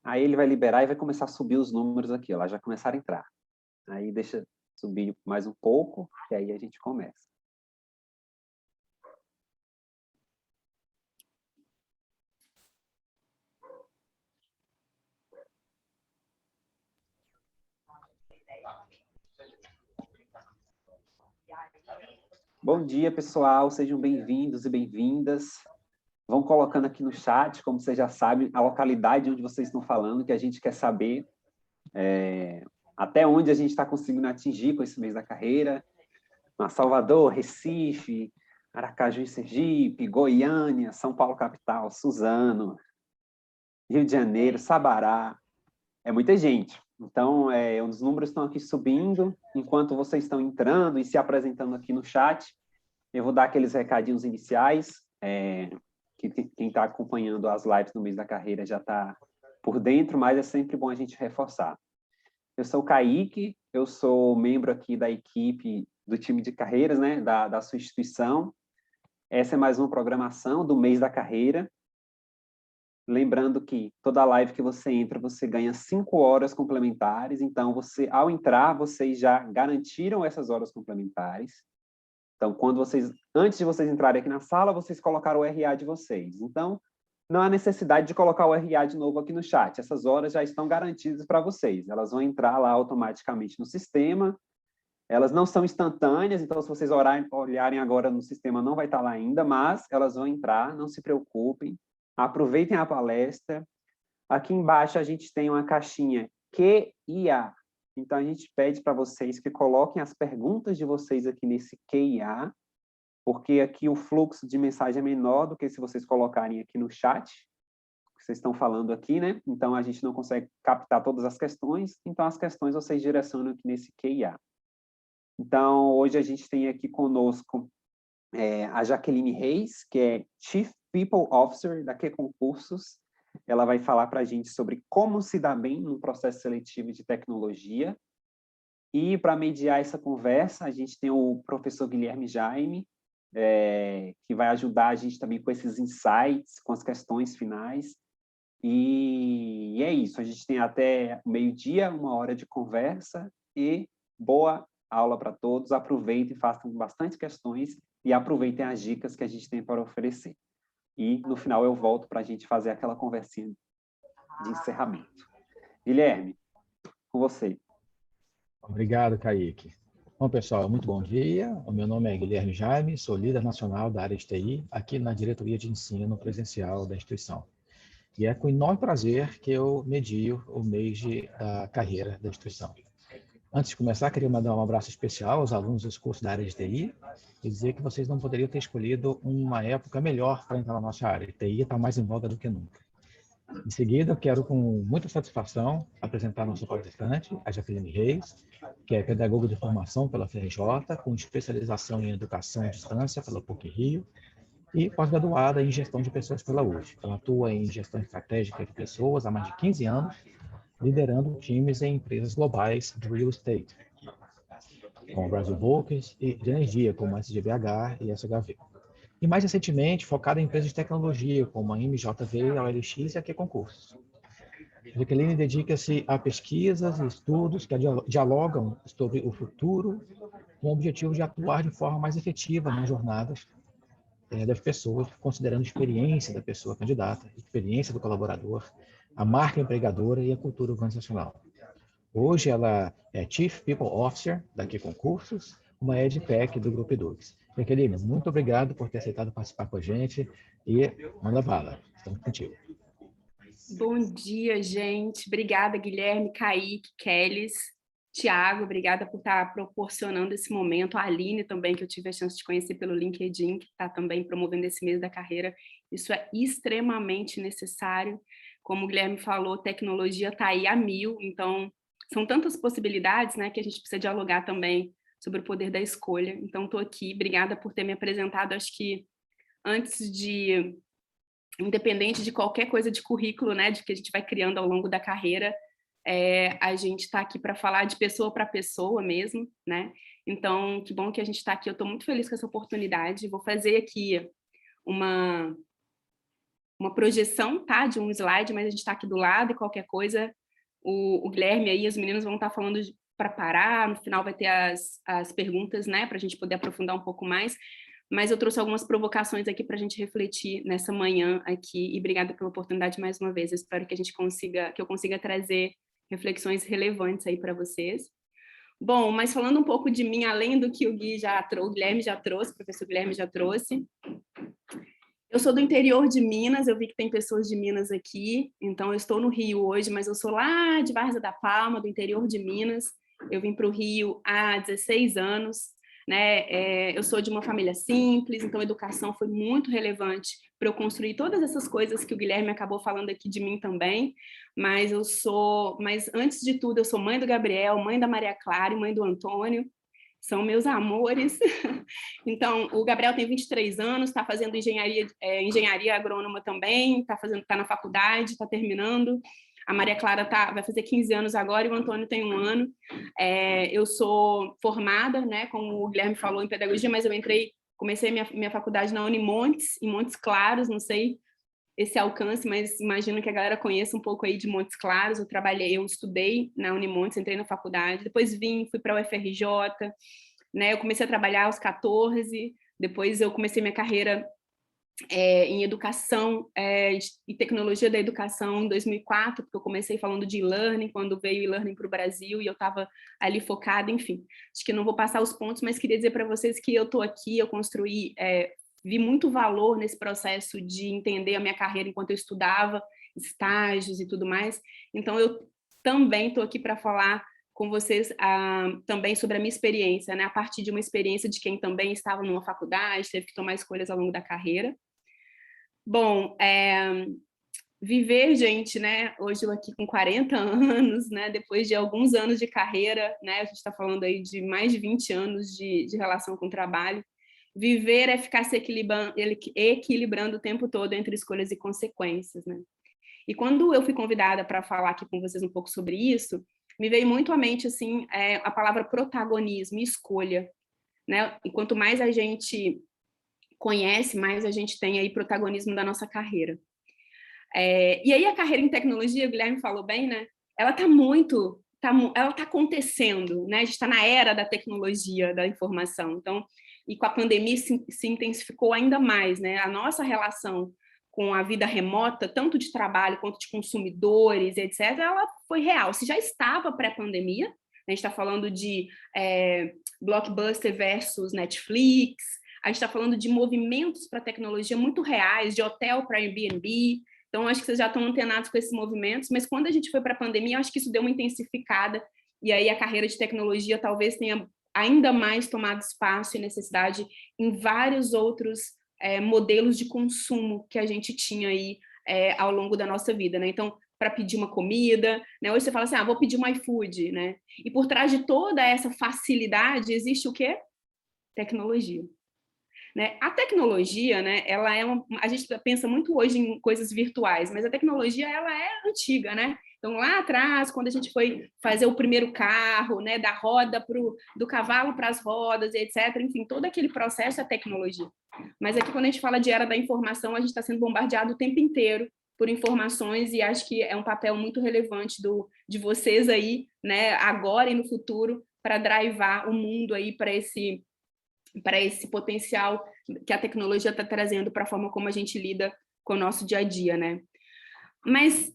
Aí ele vai liberar e vai começar a subir os números aqui, ó, lá já começaram a entrar. Aí deixa subir mais um pouco, e aí a gente começa. Bom dia, pessoal, sejam bem-vindos e bem-vindas. Vão colocando aqui no chat, como vocês já sabem, a localidade onde vocês estão falando, que a gente quer saber até onde a gente está conseguindo atingir com esse mês da carreira. Salvador, Recife, Aracaju e Sergipe, Goiânia, São Paulo capital, Suzano, Rio de Janeiro, Sabará. É muita gente. Então, os números estão aqui subindo. Enquanto vocês estão entrando e se apresentando aqui no chat, eu vou dar aqueles recadinhos iniciais, que quem está acompanhando as lives no mês da carreira já está por dentro, mas é sempre bom a gente reforçar. Eu sou o Kaique, eu sou membro aqui da equipe do time de carreiras, né, da sua instituição. Essa é mais uma programação do mês da carreira. Lembrando que toda live que você entra, você ganha 5 horas complementares. Então, ao entrar, vocês já garantiram essas horas complementares. Então, antes de vocês entrarem aqui na sala, vocês colocaram o RA de vocês. Então, não há necessidade de colocar o RA de novo aqui no chat. Essas horas já estão garantidas para vocês. Elas vão entrar lá automaticamente no sistema. Elas não são instantâneas, então se vocês olharem agora no sistema, não vai estar lá ainda, mas elas vão entrar, não se preocupem. Aproveitem a palestra. Aqui embaixo a gente tem uma caixinha QIA. Então, a gente pede para vocês que coloquem as perguntas de vocês aqui nesse QIA, porque aqui o fluxo de mensagem é menor do que se vocês colocarem aqui no chat, que vocês estão falando aqui, né? Então, a gente não consegue captar todas as questões, então as questões vocês direcionam aqui nesse QIA. Então, hoje a gente tem aqui conosco a Jaqueline Reis, que é Chief People Officer da Q Concursos. Ela vai falar para a gente sobre como se dar bem no processo seletivo de tecnologia. E, para mediar essa conversa, a gente tem o professor Guilherme Jaime, que vai ajudar a gente também com esses insights, com as questões finais. E é isso, a gente tem até meio-dia, 1 hora de conversa, e boa aula para todos. Aproveitem, façam bastante questões e aproveitem as dicas que a gente tem para oferecer. E, no final, eu volto para a gente fazer aquela conversinha de encerramento. Guilherme, com você. Obrigado, Kaique. Bom, pessoal, muito bom dia. O meu nome é Guilherme Jaime, sou líder nacional da área de TI, aqui na diretoria de ensino presencial da instituição. E é com enorme prazer que eu medio o mês da carreira da instituição. Antes de começar, queria mandar um abraço especial aos alunos dos cursos da área de TI e dizer que vocês não poderiam ter escolhido uma época melhor para entrar na nossa área. TI está mais em voga do que nunca. Em seguida, eu quero, com muita satisfação, apresentar nossa palestrante, a Jaqueline Reis, que é pedagoga de formação pela FRJ, com especialização em educação à distância pela PUC-Rio e pós-graduada em gestão de pessoas pela UF. Ela atua em gestão estratégica de pessoas há mais de 15 anos, liderando times em empresas globais de real estate, como Brasil Volkers, e de energia, como a SGBH e SHV. E mais recentemente, focada em empresas de tecnologia, como a MJV, a OLX e a Q Concursos. Jaqueline dedica-se a pesquisas e estudos que dialogam sobre o futuro, com o objetivo de atuar de forma mais efetiva nas jornadas das pessoas, considerando a experiência da pessoa candidata, a experiência do colaborador, a marca empregadora e a cultura organizacional. Hoje ela é Chief People Officer da Q Concursos, uma EdTech do Grupo Edux. Jaqueline, muito obrigado por ter aceitado participar com a gente e manda bala. Estamos contigo. Bom dia, gente. Obrigada, Guilherme, Kaique, Kellys, Tiago, obrigada por estar proporcionando esse momento. A Aline também, que eu tive a chance de conhecer pelo LinkedIn, que está também promovendo esse mês da carreira. Isso é extremamente necessário. Como o Guilherme falou, tecnologia está aí a mil, então são tantas possibilidades, né, que a gente precisa dialogar também sobre o poder da escolha. Então, estou aqui. Obrigada por ter me apresentado. Acho que antes de... independente de qualquer coisa de currículo, né, de que a gente vai criando ao longo da carreira, a gente está aqui para falar de pessoa para pessoa mesmo, né? Então, que bom que a gente está aqui. Eu estou muito feliz com essa oportunidade. Vou fazer aqui uma uma projeção, tá, de um slide, mas a gente está aqui do lado e qualquer coisa, o Guilherme aí, os meninos vão estar falando para parar, no final vai ter as perguntas, né, para a gente poder aprofundar um pouco mais, mas eu trouxe algumas provocações aqui para a gente refletir nessa manhã aqui, e obrigada pela oportunidade mais uma vez, eu espero que eu consiga trazer reflexões relevantes aí para vocês. Bom, mas falando um pouco de mim, além do que o Guilherme já trouxe, o professor Guilherme já trouxe, eu sou do interior de Minas, eu vi que tem pessoas de Minas aqui, então eu estou no Rio hoje, mas eu sou lá de Várzea da Palma, do interior de Minas. Eu vim para o Rio há 16 anos, né? Eu sou de uma família simples, então a educação foi muito relevante para eu construir todas essas coisas que o Guilherme acabou falando aqui de mim também, mas antes de tudo, eu sou mãe do Gabriel, mãe da Maria Clara e mãe do Antônio, são meus amores. Então, o Gabriel tem 23 anos, está fazendo engenharia agrônoma também, tá na faculdade, está terminando. A Maria Clara vai fazer 15 anos agora e o Antônio tem 1 ano. Eu sou formada, né, como o Guilherme falou, em pedagogia, mas eu comecei minha faculdade na Unimontes, em Montes Claros, não sei esse alcance, mas imagino que a galera conheça um pouco aí de Montes Claros. Eu estudei na Unimontes, entrei na faculdade, depois fui para a UFRJ, né? Eu comecei a trabalhar aos 14, depois eu comecei minha carreira em educação e tecnologia da educação em 2004, porque eu comecei falando de e-learning, quando veio o e-learning para o Brasil, e eu estava ali focada, enfim. Acho que não vou passar os pontos, mas queria dizer para vocês que eu estou aqui, eu construí... vi muito valor nesse processo de entender a minha carreira enquanto eu estudava, estágios e tudo mais. Então, eu também estou aqui para falar com vocês também sobre a minha experiência, né? A partir de uma experiência de quem também estava numa faculdade, teve que tomar escolhas ao longo da carreira. Bom, viver, gente, né? Hoje eu aqui com 40 anos, né? Depois de alguns anos de carreira, né? A gente está falando aí de mais de 20 anos de relação com o trabalho. Viver é ficar se equilibrando o tempo todo entre escolhas e consequências, né? E quando eu fui convidada para falar aqui com vocês um pouco sobre isso, me veio muito à mente, assim, a palavra protagonismo e escolha, né? E quanto mais a gente conhece, mais a gente tem aí protagonismo da nossa carreira. E aí a carreira em tecnologia, o Guilherme falou bem, né? Ela está acontecendo, né? A gente está na era da tecnologia, da informação. Então, e com a pandemia se intensificou ainda mais, né? A nossa relação com a vida remota, tanto de trabalho quanto de consumidores, etc., ela foi real. Se já estava pré-pandemia, a gente está falando de Blockbuster versus Netflix, a gente está falando de movimentos para tecnologia muito reais, de hotel para Airbnb. Então, acho que vocês já estão antenados com esses movimentos, mas quando a gente foi para a pandemia, acho que isso deu uma intensificada, e aí a carreira de tecnologia talvez tenha ainda mais tomado espaço e necessidade em vários outros modelos de consumo que a gente tinha aí ao longo da nossa vida, né? Então, para pedir uma comida, né? Hoje você fala assim, vou pedir um iFood, né? E por trás de toda essa facilidade existe o quê? Tecnologia. Né? A tecnologia, né, a gente pensa muito hoje em coisas virtuais, mas a tecnologia ela é antiga, né? Então, lá atrás, quando a gente foi fazer o primeiro carro, né, da roda do cavalo para as rodas, etc., enfim, todo aquele processo é tecnologia. Mas aqui, quando a gente fala de era da informação, a gente está sendo bombardeado o tempo inteiro por informações, e acho que é um papel muito relevante de vocês aí, né, agora e no futuro, para drivar o mundo aí para esse potencial que a tecnologia está trazendo para a forma como a gente lida com o nosso dia a dia, né? Mas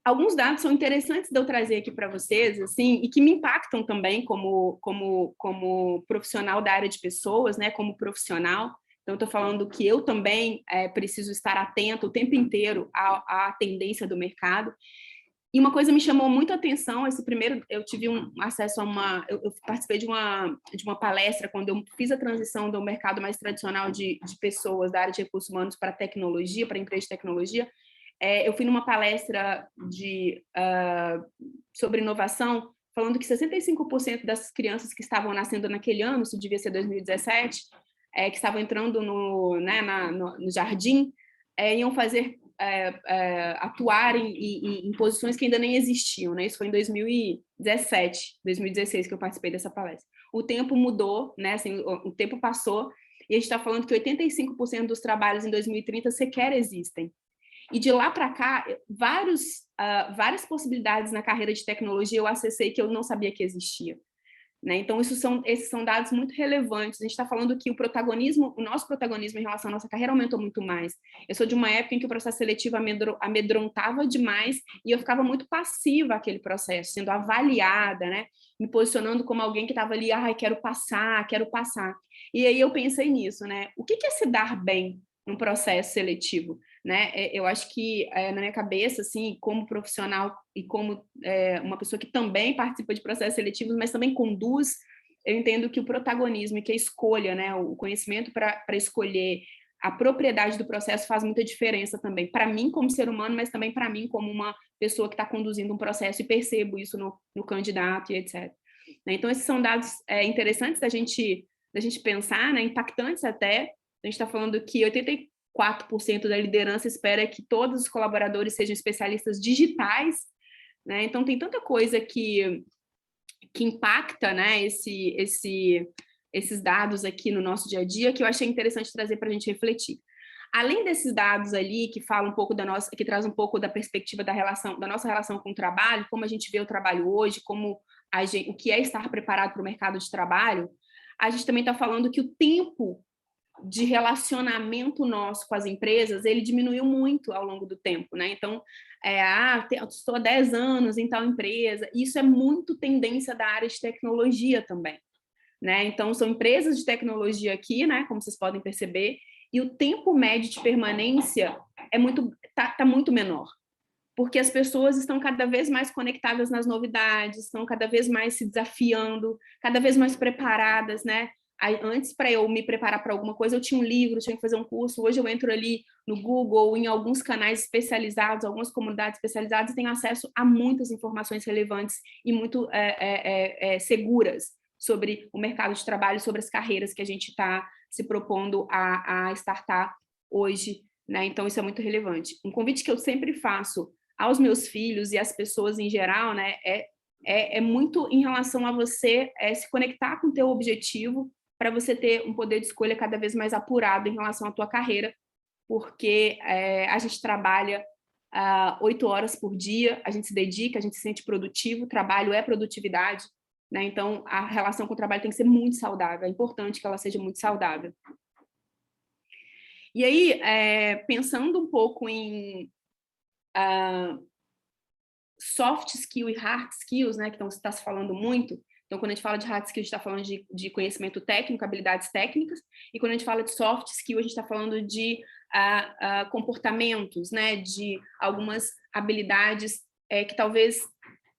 alguns dados são interessantes de eu trazer aqui para vocês, assim, e que me impactam também como profissional da área de pessoas, né? Como profissional. Então, estou falando que eu também preciso estar atento o tempo inteiro à tendência do mercado. E uma coisa me chamou muito a atenção, eu tive acesso a eu participei de uma palestra quando eu fiz a transição do mercado mais tradicional de pessoas da área de recursos humanos para tecnologia, para empresas de tecnologia. Eu fui numa palestra sobre inovação, falando que 65% das crianças que estavam nascendo naquele ano, isso devia ser 2017, que estavam entrando no jardim, iam fazer atuar em posições que ainda nem existiam, né? Isso foi em 2017, 2016 que eu participei dessa palestra. O tempo mudou, né? Assim, o tempo passou, e a gente está falando que 85% dos trabalhos em 2030 sequer existem. E de lá para cá, várias possibilidades na carreira de tecnologia eu acessei que eu não sabia que existia. Né? Então, esses são dados muito relevantes. A gente está falando que o nosso protagonismo em relação à nossa carreira aumentou muito mais. Eu sou de uma época em que o processo seletivo amedrontava demais e eu ficava muito passiva àquele processo, sendo avaliada, né? Me posicionando como alguém que estava ali, quero passar. E aí eu pensei nisso, né? O que é se dar bem num processo seletivo? Né? Eu acho que, na minha cabeça, assim, como profissional e como uma pessoa que também participa de processos seletivos, mas também conduz, eu entendo que o protagonismo e que a escolha, né, o conhecimento para escolher a propriedade do processo faz muita diferença também, para mim como ser humano, mas também para mim como uma pessoa que está conduzindo um processo e percebo isso no candidato e etc. Então, esses são dados interessantes da gente pensar, né, impactantes até. A gente está falando que 84% da liderança espera que todos os colaboradores sejam especialistas digitais, né? Então, tem tanta coisa que impacta, né, esses dados aqui no nosso dia a dia, que eu achei interessante trazer para a gente refletir. Além desses dados ali, que falam um pouco que traz um pouco da perspectiva da nossa relação com o trabalho, como a gente vê o trabalho hoje, o que é estar preparado para o mercado de trabalho, a gente também está falando que o tempo de relacionamento nosso com as empresas, ele diminuiu muito ao longo do tempo, né? Então, estou há 10 anos em tal empresa, isso é muito tendência da área de tecnologia também, né? Então, são empresas de tecnologia aqui, né? Como vocês podem perceber, e o tempo médio de permanência tá muito menor, porque as pessoas estão cada vez mais conectadas nas novidades, estão cada vez mais se desafiando, cada vez mais preparadas, né? Antes, para eu me preparar para alguma coisa, eu tinha um livro, tinha que fazer um curso. Hoje eu entro ali no Google, em alguns canais especializados, algumas comunidades especializadas, e tenho acesso a muitas informações relevantes e muito seguras sobre o mercado de trabalho, sobre as carreiras que a gente está se propondo a startar hoje, né? Então, isso é muito relevante. Um convite que eu sempre faço aos meus filhos e às pessoas em geral, né, é muito em relação a você se conectar com o teu objetivo, para você ter um poder de escolha cada vez mais apurado em relação à tua carreira, porque a gente trabalha 8 horas por dia, a gente se dedica, a gente se sente produtivo, trabalho é produtividade, né? Então, a relação com o trabalho tem que ser muito saudável, é importante que ela seja muito saudável. E aí, pensando um pouco em soft skill e hard skills, né, que está se falando muito. Então, quando a gente fala de hard skill, a gente está falando de conhecimento técnico, habilidades técnicas, e quando a gente fala de soft skill, a gente está falando de comportamentos, né, de algumas habilidades que talvez,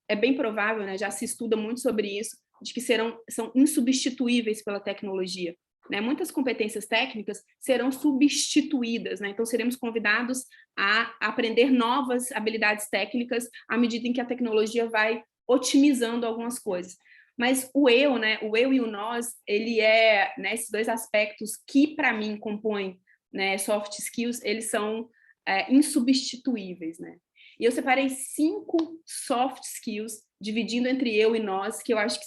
é bem provável, né, já se estuda muito sobre isso, de que são insubstituíveis pela tecnologia. Né? Muitas competências técnicas serão substituídas, né? Então seremos convidados a aprender novas habilidades técnicas à medida em que a tecnologia vai otimizando algumas coisas. Mas o eu, né? O eu e o nós, ele né, esses dois aspectos que para mim compõem, né, soft skills, eles são insubstituíveis, né? E eu separei 5 soft skills, dividindo entre eu e nós, que eu acho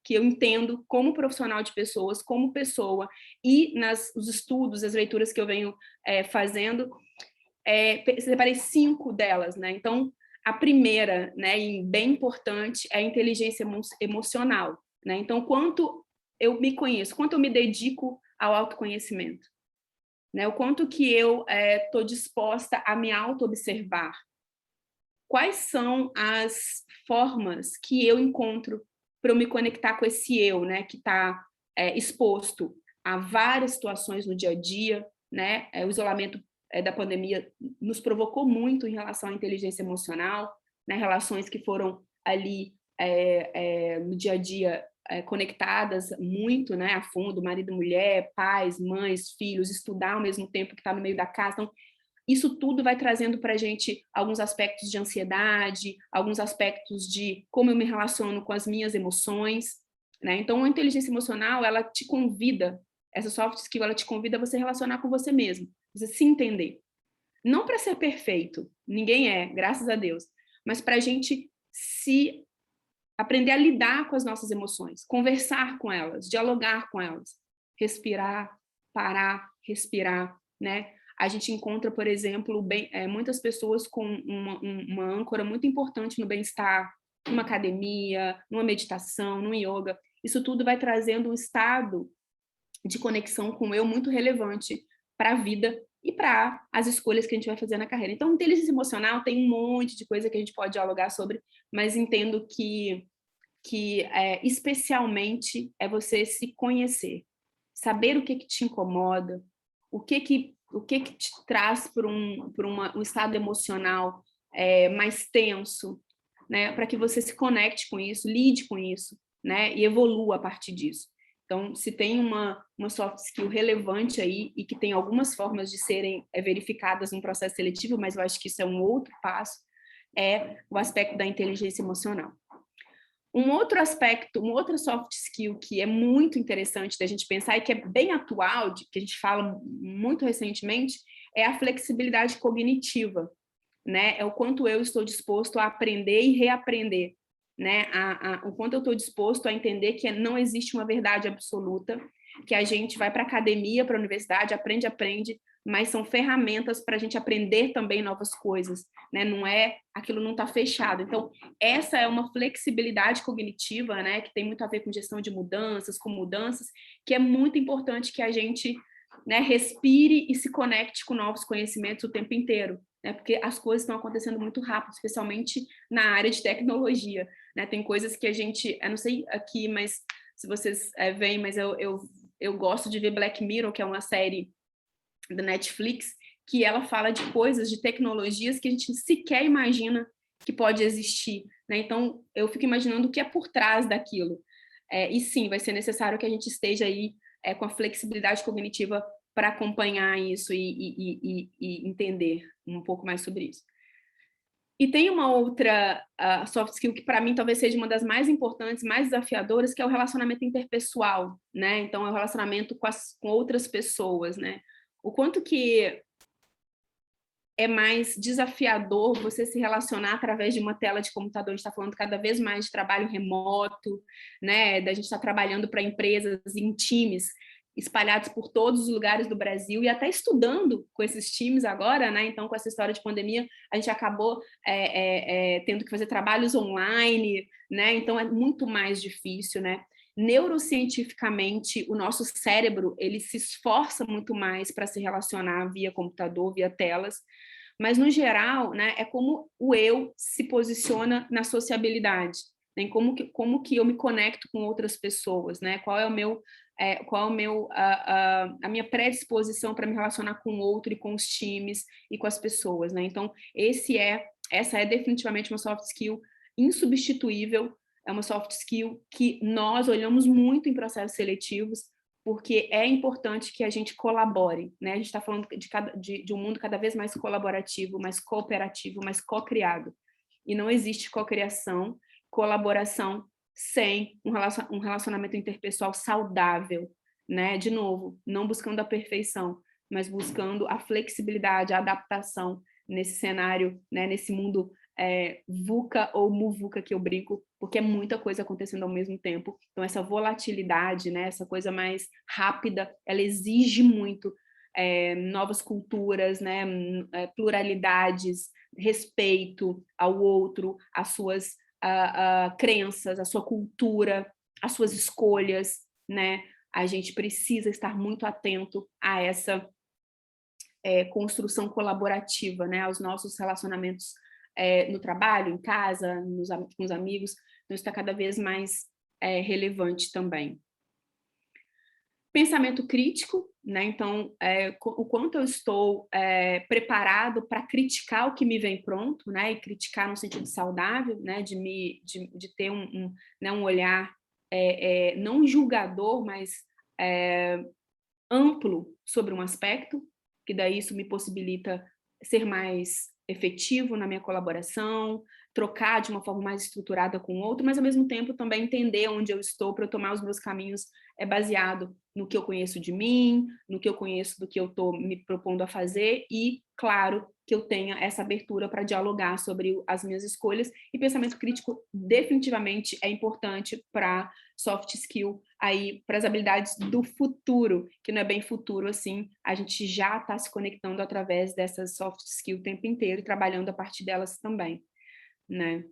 que eu entendo como profissional de pessoas, como pessoa, e os estudos, as leituras que eu venho fazendo, separei 5 delas, né? Então, a primeira, né, e bem importante, é a inteligência emocional, né? Então, quanto eu me conheço, quanto eu me dedico ao autoconhecimento, né? O quanto que eu estou disposta a me auto-observar. Quais são as formas que eu encontro para eu me conectar com esse eu, né, que está exposto a várias situações no dia a dia, né? O isolamento da pandemia nos provocou muito em relação à inteligência emocional, né? Relações que foram ali no dia a dia conectadas muito, né, a fundo, marido, mulher, pais, mães, filhos, estudar ao mesmo tempo que está no meio da casa. Então, isso tudo vai trazendo para a gente alguns aspectos de ansiedade, alguns aspectos de como eu me relaciono com as minhas emoções, né? Então, a inteligência emocional, ela te convida, essa soft skill, ela te convida a você relacionar com você mesmo, você se entender. Não para ser perfeito, ninguém é, graças a Deus, mas para a gente se aprender a lidar com as nossas emoções, conversar com elas, dialogar com elas, respirar, parar, respirar, né? a gente encontra, por exemplo, muitas pessoas com uma âncora muito importante no bem-estar, numa academia, numa meditação, no yoga. Isso tudo vai trazendo um estado de conexão com o eu muito relevante para a vida e para as escolhas que a gente vai fazer na carreira. Então, inteligência emocional tem um monte de coisa que a gente pode dialogar sobre, mas entendo que especialmente é você se conhecer, saber o que te incomoda, o que te traz para um estado emocional mais tenso, né, para que você se conecte com isso, lide com isso, né, e evolua a partir disso. Então, se tem uma soft skill relevante aí e que tem algumas formas de serem verificadas no processo seletivo, mas eu acho que isso é um outro passo, é o aspecto da inteligência emocional. Um outro aspecto, uma outra soft skill que é muito interessante da gente pensar e que é bem atual, que a gente fala muito recentemente, é a flexibilidade cognitiva, né? É o quanto eu estou disposto a aprender e reaprender, né? O quanto eu estou disposto a entender que não existe uma verdade absoluta, que a gente vai para a academia, para a universidade, aprende, mas são ferramentas para a gente aprender também novas coisas, né? Aquilo não está fechado. Então, essa é uma flexibilidade cognitiva, né? Que tem muito a ver com gestão de mudanças, que é muito importante que a gente, né, respire e se conecte com novos conhecimentos o tempo inteiro, né? Porque as coisas estão acontecendo muito rápido, especialmente na área de tecnologia, né? Tem coisas que a gente, eu não sei aqui, mas se vocês veem, mas eu gosto de ver Black Mirror, que é uma série da Netflix, que ela fala de coisas, de tecnologias que a gente sequer imagina que pode existir, né? Então, eu fico imaginando o que é por trás daquilo. E sim, vai ser necessário que a gente esteja aí com a flexibilidade cognitiva para acompanhar isso e entender um pouco mais sobre isso. E tem uma outra soft skill que, para mim, talvez seja uma das mais importantes, mais desafiadoras, que é o relacionamento interpessoal, né? Então, é o relacionamento com outras pessoas, né? O quanto que é mais desafiador você se relacionar através de uma tela de computador. A gente está falando cada vez mais de trabalho remoto, né? Da gente estar trabalhando para empresas em times espalhados por todos os lugares do Brasil e até estudando com esses times agora, né? Então, com essa história de pandemia, a gente acabou tendo que fazer trabalhos online, né? Então, é muito mais difícil, né? Neurocientificamente, o nosso cérebro, ele se esforça muito mais para se relacionar via computador, via telas, mas, no geral, né, é como o eu se posiciona na sociabilidade, né? Como que eu me conecto com outras pessoas, né? Qual é a minha predisposição para me relacionar com o outro e com os times e com as pessoas, né? Então, essa é definitivamente uma soft skill insubstituível. É uma soft skill que nós olhamos muito em processos seletivos, porque é importante que a gente colabore, né? A gente está falando de um mundo cada vez mais colaborativo, mais cooperativo, mais co-criado. E não existe cocriação, colaboração, sem um relacionamento interpessoal saudável, né? De novo, não buscando a perfeição, mas buscando a flexibilidade, a adaptação nesse cenário, né? Nesse mundo VUCA ou MUVUCA que eu brinco, porque é muita coisa acontecendo ao mesmo tempo. Então, essa volatilidade, né, essa coisa mais rápida, ela exige muito novas culturas, né, pluralidades, respeito ao outro, às suas crenças, à sua cultura, às suas escolhas, né? A gente precisa estar muito atento a essa construção colaborativa, né, aos nossos relacionamentos no trabalho, em casa, com os amigos. Então, está cada vez mais relevante também. Pensamento crítico, né? Então, o quanto eu estou preparado para criticar o que me vem pronto, né? E criticar no sentido saudável, né? De ter um olhar não julgador, mas amplo sobre um aspecto, que daí isso me possibilita ser mais efetivo na minha colaboração, trocar de uma forma mais estruturada com o outro, mas ao mesmo tempo também entender onde eu estou para eu tomar os meus caminhos baseado no que eu conheço de mim, no que eu conheço do que eu estou me propondo a fazer e claro, que eu tenha essa abertura para dialogar sobre as minhas escolhas, e pensamento crítico definitivamente é importante para soft skill, aí para as habilidades do futuro, que não é bem futuro assim, a gente já está se conectando através dessas soft skill o tempo inteiro, trabalhando a partir delas também, né?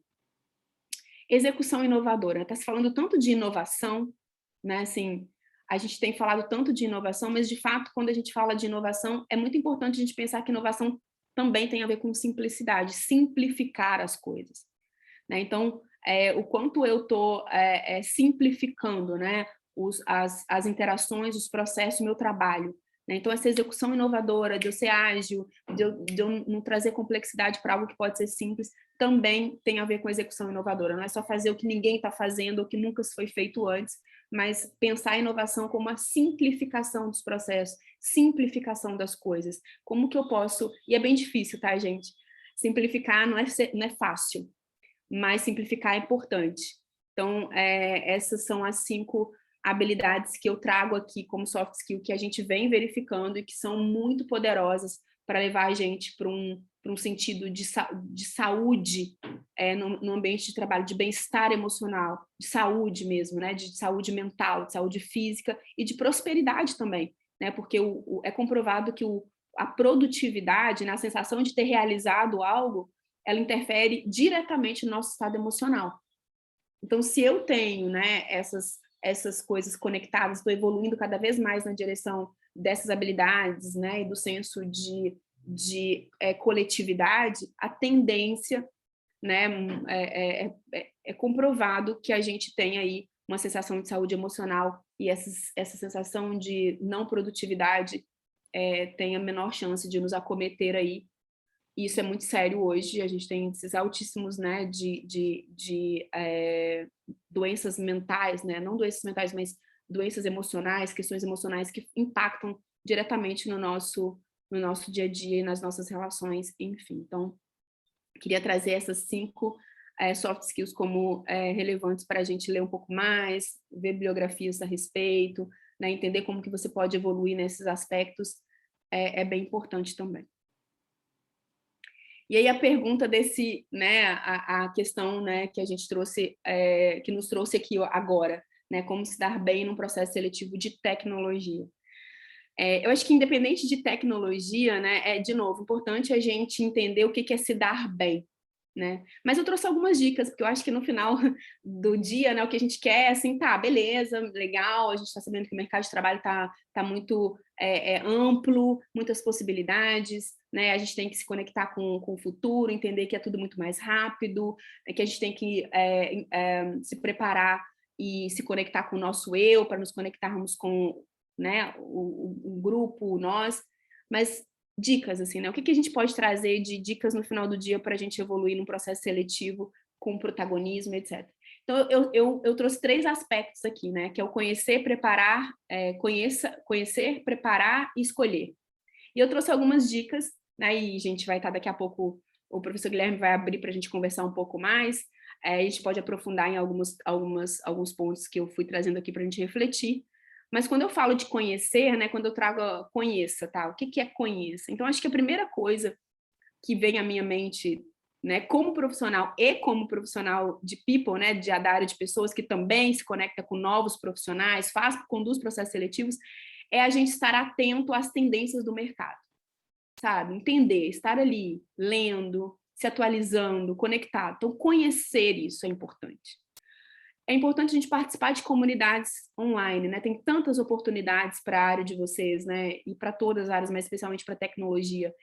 Execução inovadora, está se falando tanto de inovação, né, assim, a gente tem falado tanto de inovação, mas de fato, quando a gente fala de inovação, é muito importante a gente pensar que inovação também tem a ver com simplicidade, simplificar as coisas, né? Então, o quanto eu estou simplificando, né, as interações, os processos, o meu trabalho, né? Então, essa execução inovadora, de eu ser ágil, de eu não trazer complexidade para algo que pode ser simples, também tem a ver com execução inovadora. Não é só fazer o que ninguém está fazendo, ou que nunca foi feito antes, mas pensar a inovação como a simplificação dos processos, simplificação das coisas. Como que eu posso... E é bem difícil, tá, gente? Simplificar não é fácil, mas simplificar é importante. Então, essas são as 5 habilidades que eu trago aqui como soft skill, que a gente vem verificando e que são muito poderosas para levar a gente para um sentido de saúde no ambiente de trabalho, de bem-estar emocional, de saúde mesmo, né? De saúde mental, de saúde física e de prosperidade também, né? Porque é comprovado que a produtividade, né? A sensação de ter realizado algo, ela interfere diretamente no nosso estado emocional. Então, se eu tenho, né, essas coisas conectadas, estou evoluindo cada vez mais na direção dessas habilidades, né, e do senso de coletividade, a tendência, né, é comprovado que a gente tem aí uma sensação de saúde emocional, e essa sensação de não produtividade tem a menor chance de nos acometer aí. E isso é muito sério hoje, a gente tem índices altíssimos, né, de doenças mentais, né, não doenças mentais, mas doenças emocionais, questões emocionais que impactam diretamente no nosso dia a dia e nas nossas relações, enfim. Então, queria trazer essas 5 soft skills como relevantes para a gente ler um pouco mais, ver bibliografias a respeito, né, entender como que você pode evoluir nesses aspectos, é bem importante também. E aí a pergunta desse, né, a questão, né, que a gente trouxe, que nos trouxe aqui agora, né, como se dar bem num processo seletivo de tecnologia. Eu acho que independente de tecnologia, né, de novo, importante a gente entender o que é se dar bem, né? Mas eu trouxe algumas dicas, porque eu acho que no final do dia, né, o que a gente quer é assim, tá, beleza, legal, a gente está sabendo que o mercado de trabalho tá muito amplo, muitas possibilidades, né? A gente tem que se conectar com o futuro, entender que é tudo muito mais rápido, que a gente tem que se preparar e se conectar com o nosso eu, para nos conectarmos com, né, o grupo, nós, mas dicas, assim, né? O que a gente pode trazer de dicas no final do dia para a gente evoluir num processo seletivo com protagonismo, etc. Então, eu trouxe 3 aspectos aqui, né? Que é o conhecer, preparar, conhecer, preparar e escolher. E eu trouxe algumas dicas, né? E a gente vai estar daqui a pouco, o professor Guilherme vai abrir para a gente conversar um pouco mais, a gente pode aprofundar em alguns pontos que eu fui trazendo aqui para a gente refletir. Mas quando eu falo de conhecer, né, quando eu trago conheça, tá? O que é conheça? Então, acho que a primeira coisa que vem à minha mente, né, como profissional e como profissional de people, né, da área de pessoas que também se conecta com novos profissionais, conduz processos seletivos, é a gente estar atento às tendências do mercado, sabe? Entender, estar ali, lendo, se atualizando, conectado. Então, conhecer isso é importante. É importante a gente participar de comunidades online, né? Tem tantas oportunidades para a área de vocês, né? E para todas as áreas, mas especialmente para a tecnologia,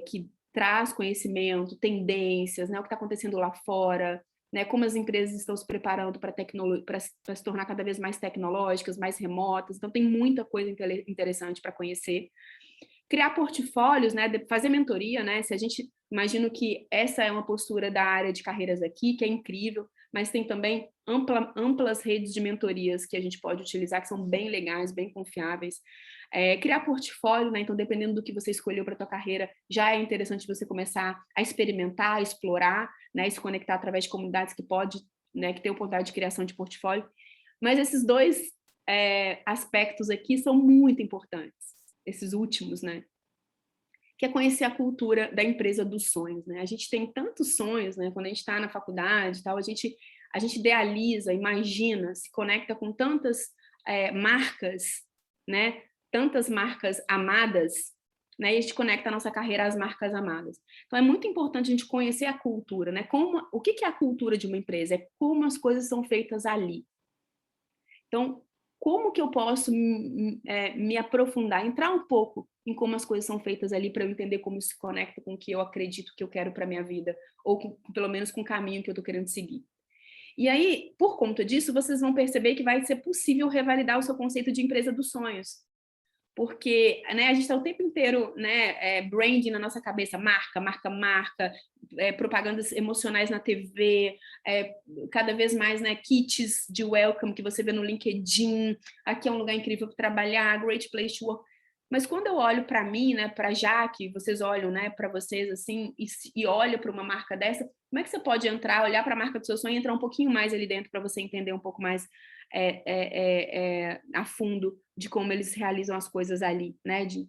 que traz conhecimento, tendências, né? O que está acontecendo lá fora, né? Como as empresas estão se preparando para se tornar cada vez mais tecnológicas, mais remotas. Então, tem muita coisa interessante para conhecer. Criar portfólios, né? Fazer mentoria, né? Se a gente imagino que essa é uma postura da área de carreiras aqui, que é incrível, mas tem também amplas redes de mentorias que a gente pode utilizar, que são bem legais, bem confiáveis. Criar portfólio, né? Então, dependendo do que você escolheu para a tua carreira, já é interessante você começar a experimentar, a explorar, né? E se conectar através de comunidades que pode, né? Que tem oportunidade de criação de portfólio. Mas esses 2 aspectos aqui são muito importantes, esses últimos, né? que é conhecer a cultura da empresa dos sonhos, né? A gente tem tantos sonhos, né? Quando a gente está na faculdade e tal, a gente idealiza, imagina, se conecta com tantas marcas, né? Tantas marcas amadas, né? E a gente conecta a nossa carreira às marcas amadas. Então, é muito importante a gente conhecer a cultura, né? O que é a cultura de uma empresa? É como as coisas são feitas ali. Então, como que eu posso me aprofundar, entrar um pouco em como as coisas são feitas ali para eu entender como isso se conecta com o que eu acredito que eu quero para a minha vida, ou pelo menos com o caminho que eu estou querendo seguir. E aí, por conta disso, vocês vão perceber que vai ser possível revalidar o seu conceito de empresa dos sonhos. Porque, né, a gente está o tempo inteiro, né, branding na nossa cabeça, marca, propagandas emocionais na TV, cada vez mais, né, kits de welcome que você vê no LinkedIn, aqui é um lugar incrível para trabalhar, great place to work. Mas quando eu olho para mim, né, para a Jaque, vocês olham, né, para vocês assim, e olham para uma marca dessa, como é que você pode entrar, olhar para a marca do seu sonho e entrar um pouquinho mais ali dentro para você entender um pouco mais a fundo de como eles realizam as coisas ali, né? De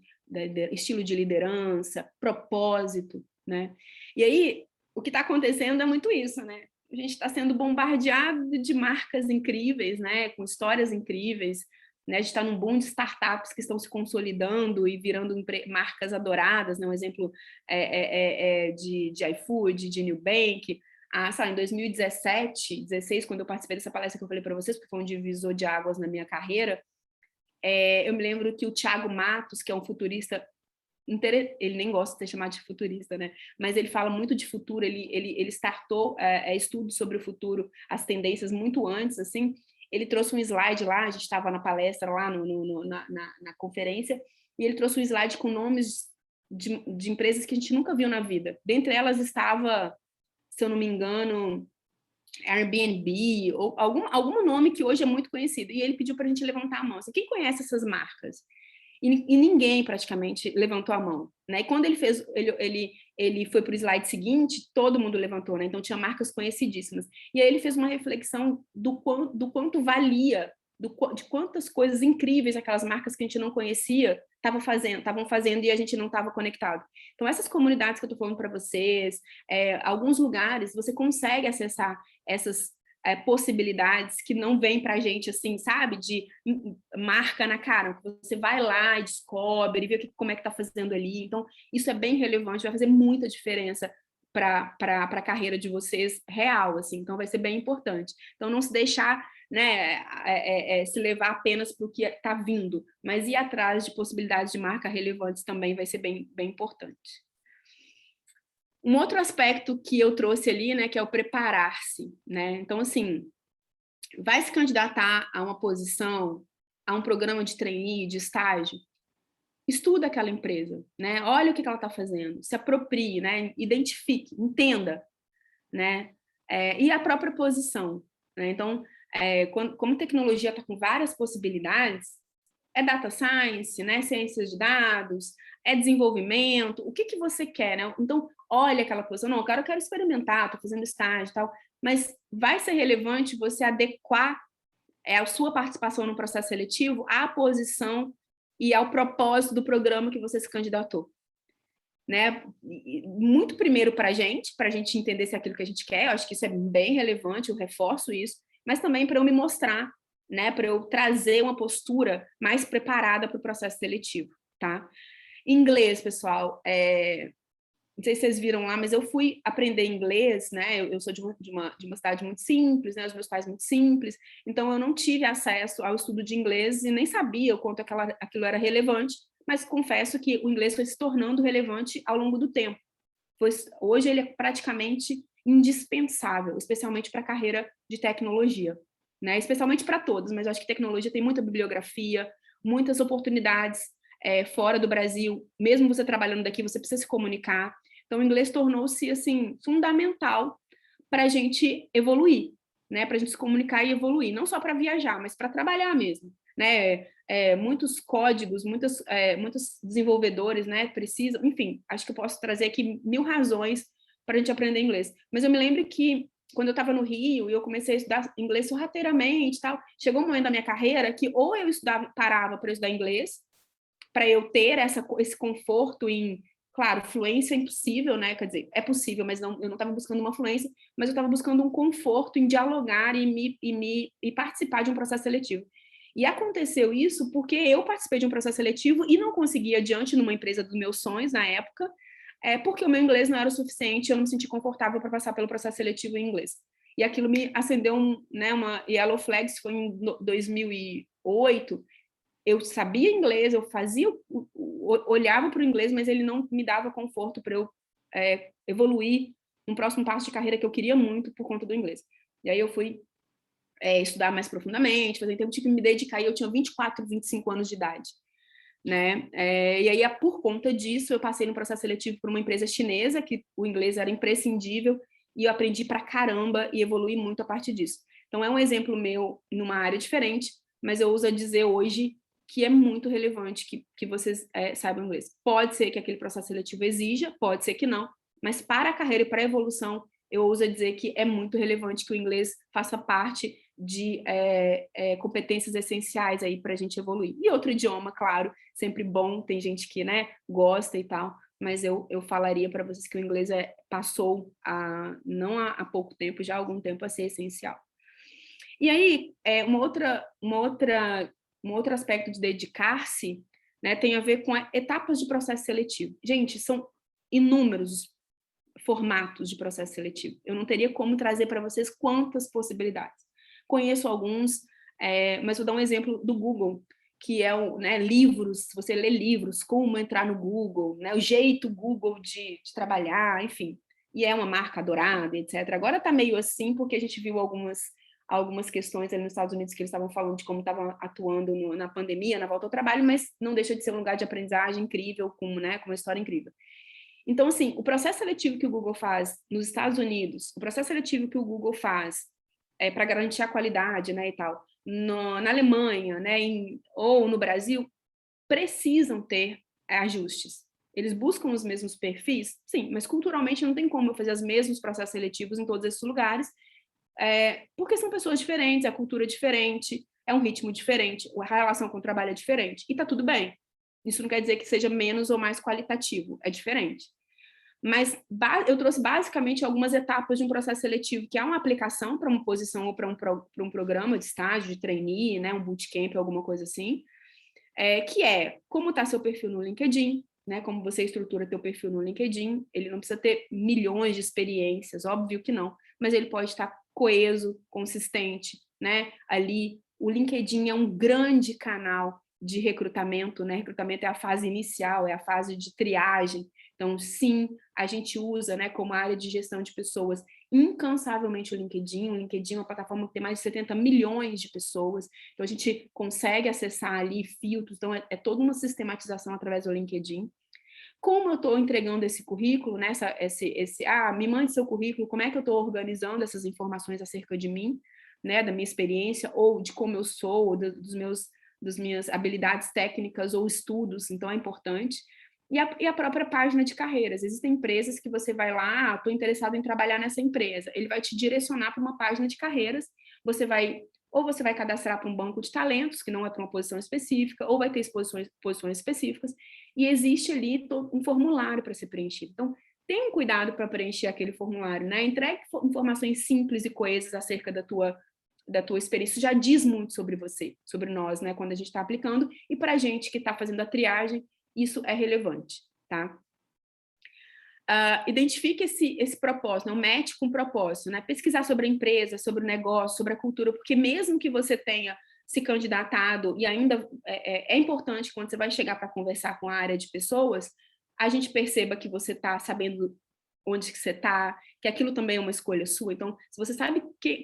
estilo de liderança, propósito, né? E aí, o que está acontecendo é muito isso, né? A gente está sendo bombardeado de marcas incríveis, né? Com histórias incríveis, né? A gente está num boom de startups que estão se consolidando e virando marcas adoradas, né? Um exemplo de iFood, de Nubank. Em 2017, 16, quando eu participei dessa palestra que eu falei para vocês, porque foi um divisor de águas na minha carreira, eu me lembro que o Thiago Matos, que é um futurista, ele nem gosta de ser chamado de futurista, né? Mas ele fala muito de futuro, ele startou estudos sobre o futuro, as tendências muito antes, assim. Ele trouxe um slide lá, a gente estava na palestra lá na conferência, e ele trouxe um slide com nomes de empresas que a gente nunca viu na vida. Dentre elas estava, se eu não me engano, Airbnb, ou algum nome que hoje é muito conhecido. E ele pediu para a gente levantar a mão. Assim, quem conhece essas marcas? E ninguém praticamente levantou a mão, né? E quando ele fez, ele foi para o slide seguinte, todo mundo levantou, né? Então tinha marcas conhecidíssimas. E aí ele fez uma reflexão do quanto valia, de quantas coisas incríveis aquelas marcas que a gente não conhecia estavam fazendo e a gente não estava conectado. Então essas comunidades que eu estou falando para vocês, alguns lugares você consegue acessar essas possibilidades que não vêm para a gente, assim, sabe? De marca na cara. Você vai lá e descobre, vê como é que está fazendo ali. Então, isso é bem relevante, vai fazer muita diferença para a carreira de vocês real, assim. Então, vai ser bem importante. Então, não se deixar, né, se levar apenas para o que está vindo, mas ir atrás de possibilidades de marca relevantes também vai ser bem, bem importante. Um outro aspecto que eu trouxe ali, né, que é o preparar-se, né? Então, assim, vai se candidatar a uma posição, a um programa de trainee, de estágio, estuda aquela empresa, né? Olha o que ela está fazendo, se aproprie, né? Identifique, entenda, né? E a própria posição, né? Então, como tecnologia está com várias possibilidades, é data science, né? Ciências de dados, é desenvolvimento, o que você quer, né? Então, olha aquela posição, não, eu quero experimentar, estou fazendo estágio e tal, mas vai ser relevante você adequar a sua participação no processo seletivo à posição e ao propósito do programa que você se candidatou. Né? Muito primeiro para a gente entender se é aquilo que a gente quer, eu acho que isso é bem relevante, eu reforço isso, mas também para eu me mostrar, né? Para eu trazer uma postura mais preparada para o processo seletivo, tá? Inglês, pessoal, não sei se vocês viram lá, mas eu fui aprender inglês, né? Eu sou de uma cidade muito simples, né? Os meus pais muito simples, então eu não tive acesso ao estudo de inglês e nem sabia o quanto aquilo era relevante, mas confesso que o inglês foi se tornando relevante ao longo do tempo. Hoje ele é praticamente indispensável, especialmente para a carreira de tecnologia, né? Especialmente para todos, mas eu acho que tecnologia tem muita bibliografia, muitas oportunidades fora do Brasil, mesmo você trabalhando daqui, você precisa se comunicar. Então, o inglês tornou-se assim fundamental para a gente evoluir, né? Para a gente se comunicar e evoluir, não só para viajar, mas para trabalhar mesmo, né? Muitos códigos, muitos desenvolvedores, né? Precisam, enfim, acho que eu posso trazer aqui 1000 razões para a gente aprender inglês. Mas eu me lembro que quando eu estava no Rio e eu comecei a estudar inglês sorrateiramente, tal, chegou um momento da minha carreira que ou eu parava para estudar inglês, para eu ter esse conforto em claro, fluência é impossível, né? Quer dizer, é possível, mas não, eu não estava buscando uma fluência, mas eu estava buscando um conforto em dialogar e participar de um processo seletivo. E aconteceu isso porque eu participei de um processo seletivo e não consegui adiante numa empresa dos meus sonhos na época, porque o meu inglês não era o suficiente, eu não me senti confortável para passar pelo processo seletivo em inglês. E aquilo me acendeu uma yellow flag, isso foi em 2008. Eu sabia inglês, eu fazia, olhava para o inglês, mas ele não me dava conforto para eu evoluir um próximo passo de carreira que eu queria muito por conta do inglês. E aí eu fui estudar mais profundamente, fazer tempo, tive que me dedicar, e eu tinha 24, 25 anos de idade. Né? E aí, por conta disso, eu passei no processo seletivo por uma empresa chinesa, que o inglês era imprescindível, e eu aprendi pra caramba e evolui muito a partir disso. Então, é um exemplo meu numa área diferente, mas eu uso a dizer hoje que é muito relevante que vocês saibam inglês. Pode ser que aquele processo seletivo exija, pode ser que não, mas para a carreira e para a evolução, eu uso a dizer que é muito relevante que o inglês faça parte de competências essenciais aí para a gente evoluir. E outro idioma, claro, sempre bom, tem gente que, né, gosta e tal, mas eu falaria para vocês que o inglês passou, não há pouco tempo, já há algum tempo, a ser essencial. E aí, um outro aspecto de dedicar-se, né, tem a ver com etapas de processo seletivo. Gente, são inúmeros formatos de processo seletivo. Eu não teria como trazer para vocês quantas possibilidades. Conheço alguns, mas vou dar um exemplo do Google, que é livros, se você lê livros, como entrar no Google, né, o jeito Google de trabalhar, enfim. E é uma marca adorada, etc. Agora está meio assim, porque a gente viu algumas questões ali nos Estados Unidos que eles estavam falando de como estavam atuando na pandemia, na volta ao trabalho, mas não deixa de ser um lugar de aprendizagem incrível, com uma história incrível. Então, assim, o processo seletivo que o Google faz nos Estados Unidos, o processo seletivo que o Google faz para garantir a qualidade, né, e tal, na Alemanha, né, ou no Brasil, precisam ter ajustes. Eles buscam os mesmos perfis? Sim, mas culturalmente não tem como eu fazer os mesmos processos seletivos em todos esses lugares, porque são pessoas diferentes, a cultura é diferente, é um ritmo diferente, a relação com o trabalho é diferente, e tá tudo bem. Isso não quer dizer que seja menos ou mais qualitativo, é diferente. Mas eu trouxe basicamente algumas etapas de um processo seletivo, que é uma aplicação para uma posição ou para um programa de estágio, de trainee, né, um bootcamp, alguma coisa assim, que é como está seu perfil no LinkedIn, né, como você estrutura teu perfil no LinkedIn. Ele não precisa ter milhões de experiências, óbvio que não, mas ele pode estar coeso, consistente, né? Ali, o LinkedIn é um grande canal de recrutamento, né? Recrutamento é a fase inicial, é a fase de triagem. Então, sim, a gente usa, né, como área de gestão de pessoas, incansavelmente o LinkedIn. O LinkedIn é uma plataforma que tem mais de 70 milhões de pessoas, então a gente consegue acessar ali filtros, então é toda uma sistematização através do LinkedIn. Como eu estou entregando esse currículo, né, me mande seu currículo, como é que eu estou organizando essas informações acerca de mim, né, da minha experiência, ou de como eu sou, ou das minhas habilidades técnicas ou estudos, então é importante. E a própria página de carreiras. Existem empresas que você vai lá, estou interessado em trabalhar nessa empresa. Ele vai te direcionar para uma página de carreiras, você vai cadastrar para um banco de talentos, que não é para uma posição específica, ou vai ter posições específicas, e existe ali um formulário para ser preenchido. Então, tenha um cuidado para preencher aquele formulário, né? Entregue informações simples e coesas acerca da tua experiência. Isso já diz muito sobre você, sobre nós, né? Quando a gente está aplicando, e para a gente que está fazendo a triagem, isso é relevante, tá? Identifique esse propósito, né? Match com propósito, né? Pesquisar sobre a empresa, sobre o negócio, sobre a cultura, porque mesmo que você tenha se candidatado, e ainda é importante quando você vai chegar para conversar com a área de pessoas, a gente perceba que você está sabendo onde que você está, que aquilo também é uma escolha sua. Então, se você sabe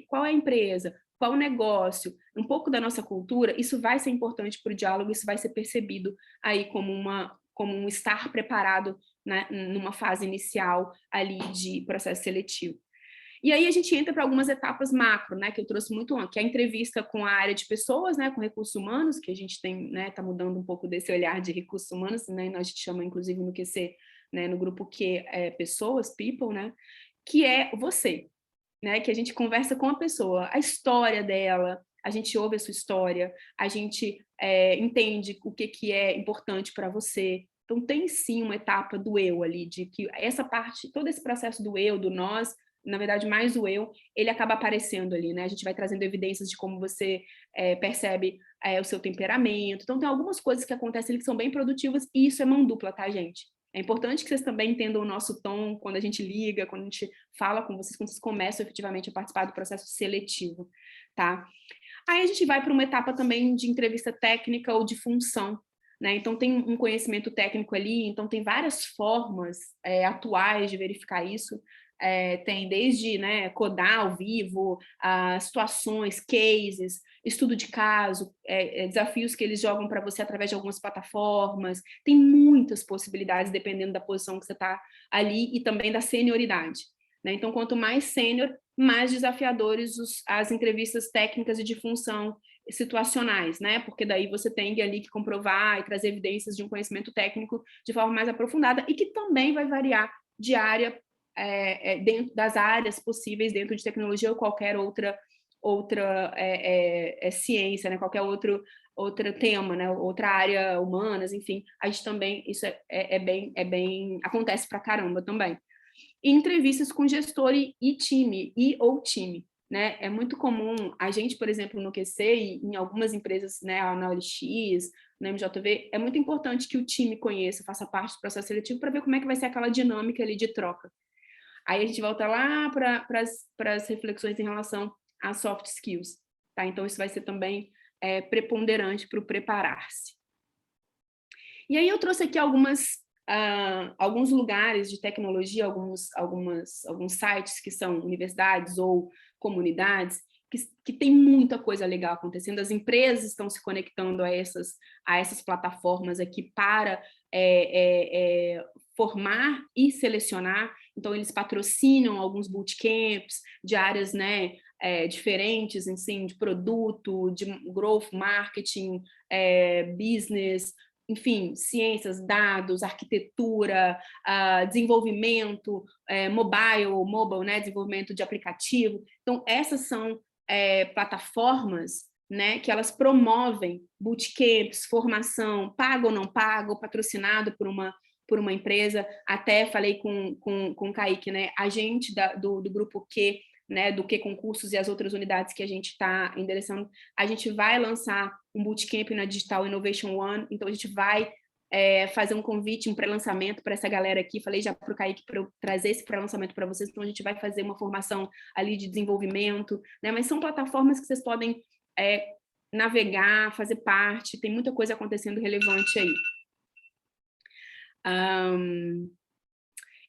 qual é a empresa, qual o negócio, um pouco da nossa cultura, isso vai ser importante para o diálogo, isso vai ser percebido aí como um estar preparado, né, numa fase inicial ali de processo seletivo. E aí a gente entra para algumas etapas macro, né, que eu trouxe muito antes, que é a entrevista com a área de pessoas, né, com recursos humanos, que a gente tem, né, tá mudando um pouco desse olhar de recursos humanos, né, a gente chama inclusive no QC, né, no grupo Q, pessoas, people, né, que é você, né, que a gente conversa com a pessoa, a história dela, a gente ouve a sua história, a gente entende o que é importante para você, Então, tem sim uma etapa do eu ali, de que essa parte, todo esse processo do eu, do nós, na verdade, mais o eu, ele acaba aparecendo ali, né? A gente vai trazendo evidências de como você percebe o seu temperamento. Então, tem algumas coisas que acontecem ali que são bem produtivas, e isso é mão dupla, tá, gente? É importante que vocês também entendam o nosso tom quando a gente liga, quando a gente fala com vocês, quando vocês começam efetivamente a participar do processo seletivo, tá? Aí a gente vai para uma etapa também de entrevista técnica ou de função, né? Então, tem um conhecimento técnico ali, então tem várias formas atuais de verificar isso. Tem desde, né, codar ao vivo, situações, cases, estudo de caso, desafios que eles jogam para você através de algumas plataformas. Tem muitas possibilidades, dependendo da posição que você está ali e também da senioridade, né? Então, quanto mais sênior, mais desafiadores as entrevistas técnicas e de função situacionais, né? Porque daí você tem ali que comprovar e trazer evidências de um conhecimento técnico de forma mais aprofundada e que também vai variar de área dentro das áreas possíveis dentro de tecnologia ou qualquer outra ciência, né? Qualquer outro tema, né? Outra área humanas, enfim, a gente também, isso é bem acontece pra caramba também. E entrevistas com gestor e time, ou time, né? É muito comum, a gente, por exemplo, no QC e em algumas empresas, né, na OLX, na MJV, é muito importante que o time conheça, faça parte do processo seletivo para ver como é que vai ser aquela dinâmica ali de troca. Aí a gente volta lá para as reflexões em relação a soft skills, tá? Então, isso vai ser também preponderante para o preparar-se. E aí eu trouxe aqui alguns lugares de tecnologia, alguns sites que são universidades ou comunidades, que tem muita coisa legal acontecendo. As empresas estão se conectando a essas plataformas aqui para formar e selecionar. Então, eles patrocinam alguns bootcamps de áreas, né, diferentes, assim, de produto, de growth marketing, business, enfim, ciências, dados, arquitetura, desenvolvimento, mobile, né, desenvolvimento de aplicativo. Então, essas são plataformas, né, que elas promovem bootcamps, formação, pago ou não pago, patrocinado por uma empresa. Até falei com o Kaique, né, a gente do grupo Q, né, do que concursos e as outras unidades que a gente está endereçando, a gente vai lançar um bootcamp na Digital Innovation One, então a gente vai fazer um convite, um pré-lançamento para essa galera aqui. Falei já para o Kaique para eu trazer esse pré-lançamento para vocês, então a gente vai fazer uma formação ali de desenvolvimento, né, mas são plataformas que vocês podem navegar, fazer parte, tem muita coisa acontecendo relevante aí.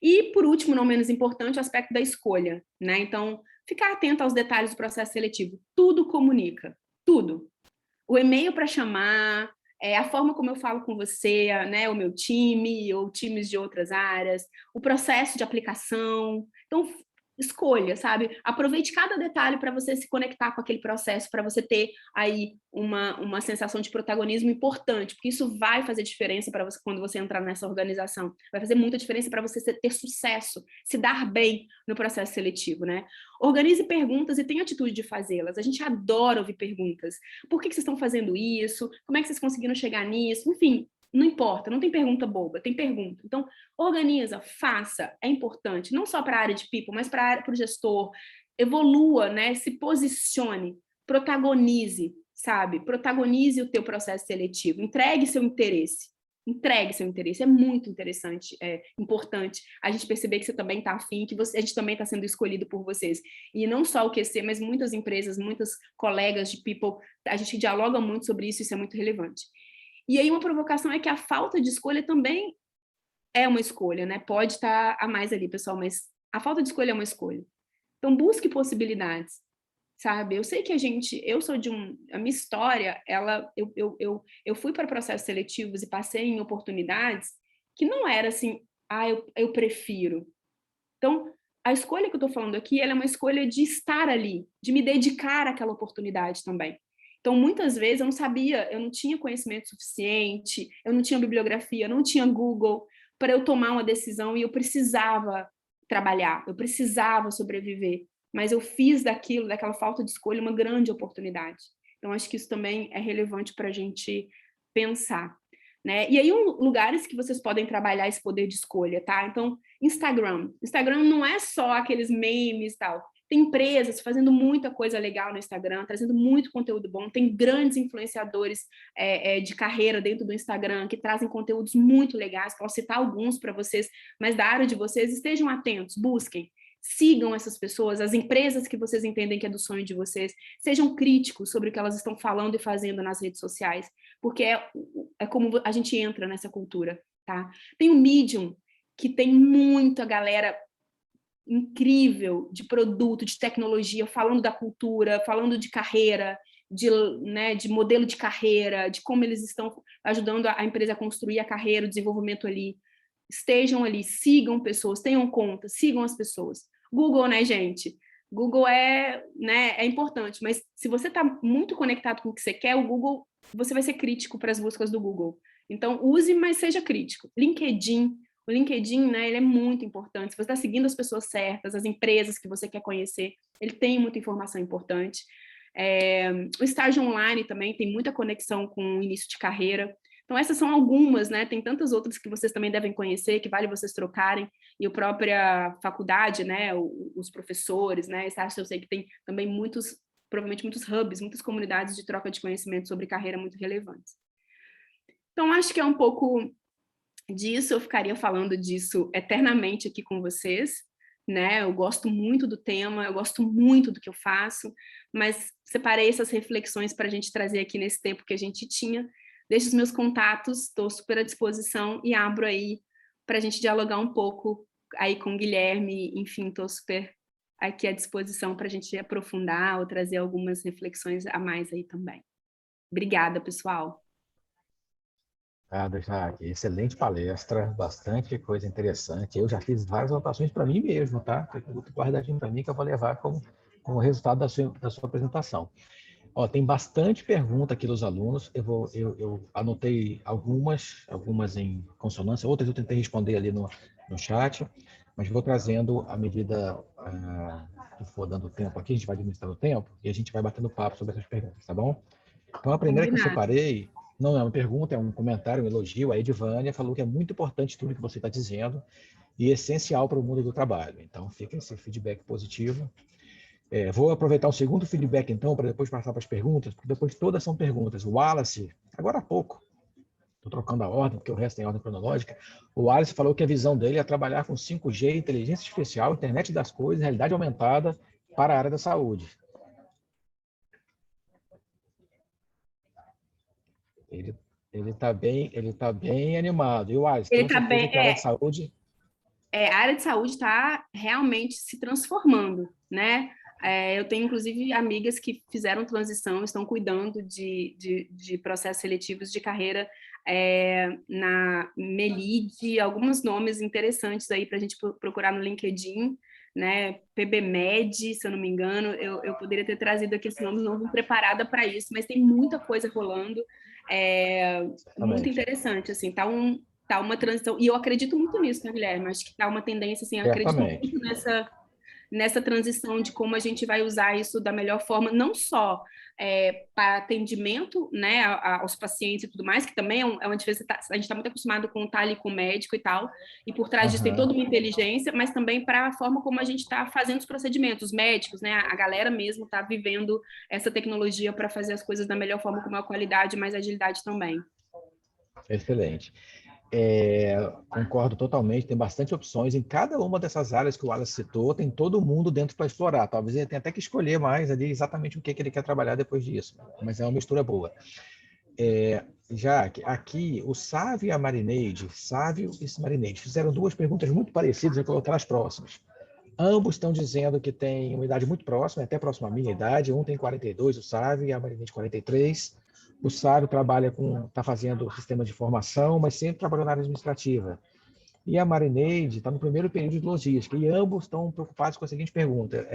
E, por último, não menos importante, o aspecto da escolha, né? Então, ficar atento aos detalhes do processo seletivo. Tudo comunica, tudo. O e-mail para chamar, a forma como eu falo com você, né? O meu time, ou times de outras áreas, o processo de aplicação. Então, escolha, sabe? Aproveite cada detalhe para você se conectar com aquele processo, para você ter aí uma sensação de protagonismo importante, porque isso vai fazer diferença para você quando você entrar nessa organização. Vai fazer muita diferença para você ter sucesso, se dar bem no processo seletivo, né? Organize perguntas e tenha atitude de fazê-las. A gente adora ouvir perguntas. Por que vocês estão fazendo isso? Como é que vocês conseguiram chegar nisso? Enfim, não importa, não tem pergunta boba, tem pergunta. Então, organiza, faça, é importante, não só para a área de people, mas para o gestor. Evolua, né? Se posicione, protagonize, sabe? Protagonize o teu processo seletivo, entregue seu interesse. Entregue seu interesse, é muito interessante, importante a gente perceber que você também está afim, que a gente também está sendo escolhido por vocês. E não só o QC, mas muitas empresas, muitas colegas de people, a gente dialoga muito sobre isso, isso é muito relevante. E aí uma provocação é que a falta de escolha também é uma escolha, né? Pode estar a mais ali, pessoal, mas a falta de escolha é uma escolha. Então, busque possibilidades, sabe? Eu sei que eu sou a minha história, eu fui para processos seletivos e passei em oportunidades que não era assim, eu prefiro. Então, a escolha que eu estou falando aqui, ela é uma escolha de estar ali, de me dedicar àquela oportunidade também. Então, muitas vezes eu não sabia, eu não tinha conhecimento suficiente, eu não tinha bibliografia, eu não tinha Google para eu tomar uma decisão e eu precisava trabalhar, eu precisava sobreviver, mas eu fiz daquela falta de escolha, uma grande oportunidade. Então, acho que isso também é relevante para a gente pensar. né? E aí, lugares que vocês podem trabalhar esse poder de escolha, tá? Então, Instagram. Instagram não é só aqueles memes e tal. Tem empresas fazendo muita coisa legal no Instagram, trazendo muito conteúdo bom. Tem grandes influenciadores de carreira dentro do Instagram que trazem conteúdos muito legais. Posso citar alguns para vocês, mas da área de vocês, estejam atentos, busquem. Sigam essas pessoas, as empresas que vocês entendem que é do sonho de vocês, sejam críticos sobre o que elas estão falando e fazendo nas redes sociais, porque é como a gente entra nessa cultura, tá? Tem o Medium, que tem muita galera incrível de produto, de tecnologia, falando da cultura, falando de carreira, de modelo de carreira, de como eles estão ajudando a empresa a construir a carreira, o desenvolvimento ali. Estejam ali, sigam pessoas, tenham conta, sigam as pessoas. Google, né, gente? Google é importante, mas se você está muito conectado com o que você quer, o Google, você vai ser crítico para as buscas do Google. Então, use, mas seja crítico. LinkedIn, o LinkedIn, né, ele é muito importante. Se você está seguindo as pessoas certas, as empresas que você quer conhecer, ele tem muita informação importante. O estágio online também tem muita conexão com o início de carreira. Então, essas são algumas, né? Tem tantas outras que vocês também devem conhecer, que vale vocês trocarem. E a própria faculdade, né? Os professores, né? Eu sei que tem também provavelmente muitos hubs, muitas comunidades de troca de conhecimento sobre carreira muito relevantes. Então, acho que é um pouco disso, eu ficaria falando disso eternamente aqui com vocês, né? Eu gosto muito do tema, eu gosto muito do que eu faço, mas separei essas reflexões para a gente trazer aqui nesse tempo que a gente tinha. Deixo os meus contatos, estou super à disposição e abro aí para a gente dialogar um pouco aí com o Guilherme, enfim, estou super aqui à disposição para a gente aprofundar ou trazer algumas reflexões a mais aí também. Obrigada, pessoal. Obrigado, Jaque. Excelente palestra, bastante coisa interessante. Eu já fiz várias anotações para mim mesmo, tá? Fica muito guardadinho para mim que eu vou levar como resultado da sua apresentação. Ó, tem bastante pergunta aqui dos alunos. Eu anotei algumas em consonância, outras eu tentei responder ali no chat, mas vou trazendo à medida que for dando tempo aqui, a gente vai administrando o tempo e a gente vai batendo papo sobre essas perguntas, tá bom? Então, a primeira que eu separei não é uma pergunta, é um comentário, um elogio. A Edvânia falou que é muito importante tudo que você está dizendo e essencial para o mundo do trabalho. Então, fica esse feedback positivo. Vou aproveitar o segundo feedback, então, para depois passar para as perguntas, porque depois todas são perguntas. O Wallace, agora há pouco, estou trocando a ordem, porque o resto tem ordem cronológica, o Wallace falou que a visão dele é trabalhar com 5G, inteligência artificial, internet das coisas, realidade aumentada para a área da saúde. Ele está bem animado. E o Wallace, ele está bem, que a área de saúde... a área de saúde está realmente se transformando, né? Eu tenho, inclusive, amigas que fizeram transição, estão cuidando de processos seletivos de carreira na Melide, alguns nomes interessantes aí para a gente procurar no LinkedIn, né? PBMed, se eu não me engano, eu poderia ter trazido aqui esses nomes, não vim preparada para isso, mas tem muita coisa rolando, muito interessante, assim, tá uma transição, e eu acredito muito nisso, né, Guilherme? Acho que tá uma tendência, assim, eu acredito muito nessa transição de como a gente vai usar isso da melhor forma, não só para atendimento, né, aos pacientes e tudo mais, que também é uma diferença, a gente está muito acostumado com estar ali com o médico e tal, e por trás disso tem toda uma inteligência, mas também para a forma como a gente está fazendo os procedimentos, os médicos, né, a galera mesmo está vivendo essa tecnologia para fazer as coisas da melhor forma, com maior qualidade e mais agilidade também. Excelente. Concordo totalmente, tem bastante opções em cada uma dessas áreas que o Wallace citou, tem todo mundo dentro para explorar, talvez ele tenha até que escolher mais ali exatamente o que ele quer trabalhar depois disso, mas é uma mistura boa. Já aqui, o Sávio e a Marineide, fizeram duas perguntas muito parecidas, eu vou colocar as próximas. Ambos estão dizendo que tem uma idade muito próxima, até próxima à minha idade, um tem 42, o Sávio, e a Marineide 43. O Sávio está fazendo sistema de formação, mas sempre trabalhou na área administrativa. E a Marineide está no primeiro período de logística, e ambos estão preocupados com a seguinte pergunta: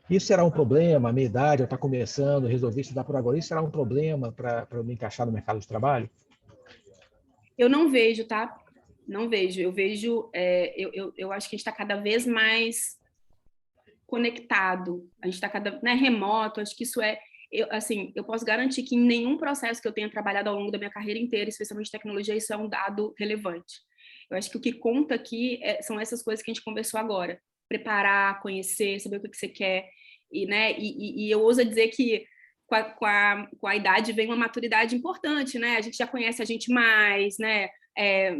isso será um problema, a minha idade, eu estou começando, resolvi estudar por agora, isso será um problema para eu me encaixar no mercado de trabalho? Eu não vejo, tá? Não vejo. Eu vejo, eu acho que a gente está cada vez mais conectado, a gente está remoto, acho que isso eu posso garantir que em nenhum processo que eu tenha trabalhado ao longo da minha carreira inteira, especialmente de tecnologia, isso é um dado relevante. Eu acho que o que conta aqui são essas coisas que a gente conversou agora. Preparar, conhecer, saber o que você quer. E eu ouso dizer que com a idade vem uma maturidade importante, né? A gente já conhece a gente mais, né?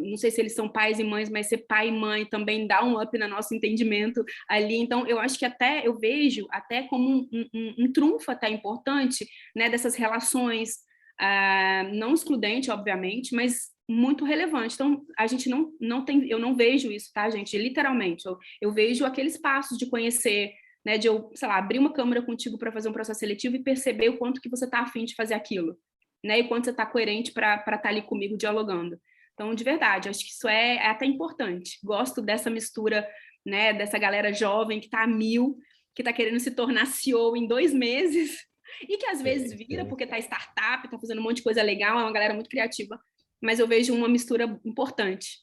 Não sei se eles são pais e mães, mas ser pai e mãe também dá um up no nosso entendimento ali. Então, eu acho que eu vejo até como um trunfo até importante, né, dessas relações, não excludente, obviamente, mas muito relevante. Então, a gente não tem, eu não vejo isso, tá, gente? Literalmente, eu vejo aqueles passos de conhecer, né, de eu, sei lá, abrir uma câmera contigo para fazer um processo seletivo e perceber o quanto que você está afim de fazer aquilo, né, e quanto você está coerente para estar ali comigo dialogando. Então, de verdade, acho que isso é até importante. Gosto dessa mistura, né, dessa galera jovem que está a mil, que está querendo se tornar CEO em 2 meses, e que às vezes vira porque está startup, está fazendo um monte de coisa legal, é uma galera muito criativa, mas eu vejo uma mistura importante.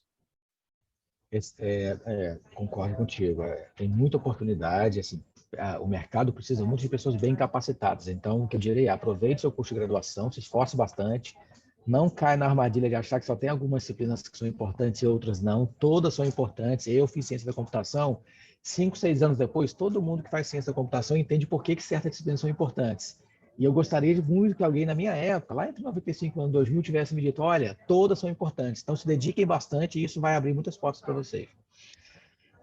Concordo contigo. Tem muita oportunidade, assim, o mercado precisa muito de pessoas bem capacitadas. Então, o que eu diria, aproveite seu curso de graduação, se esforce bastante, não cai na armadilha de achar que só tem algumas disciplinas que são importantes e outras não. Todas são importantes. Eu fiz ciência da computação, 5, 6 anos depois, todo mundo que faz ciência da computação entende por que certas disciplinas são importantes. E eu gostaria de muito que alguém na minha época, lá entre 95 e 2000, tivesse me dito, olha, todas são importantes, então se dediquem bastante e isso vai abrir muitas portas para vocês.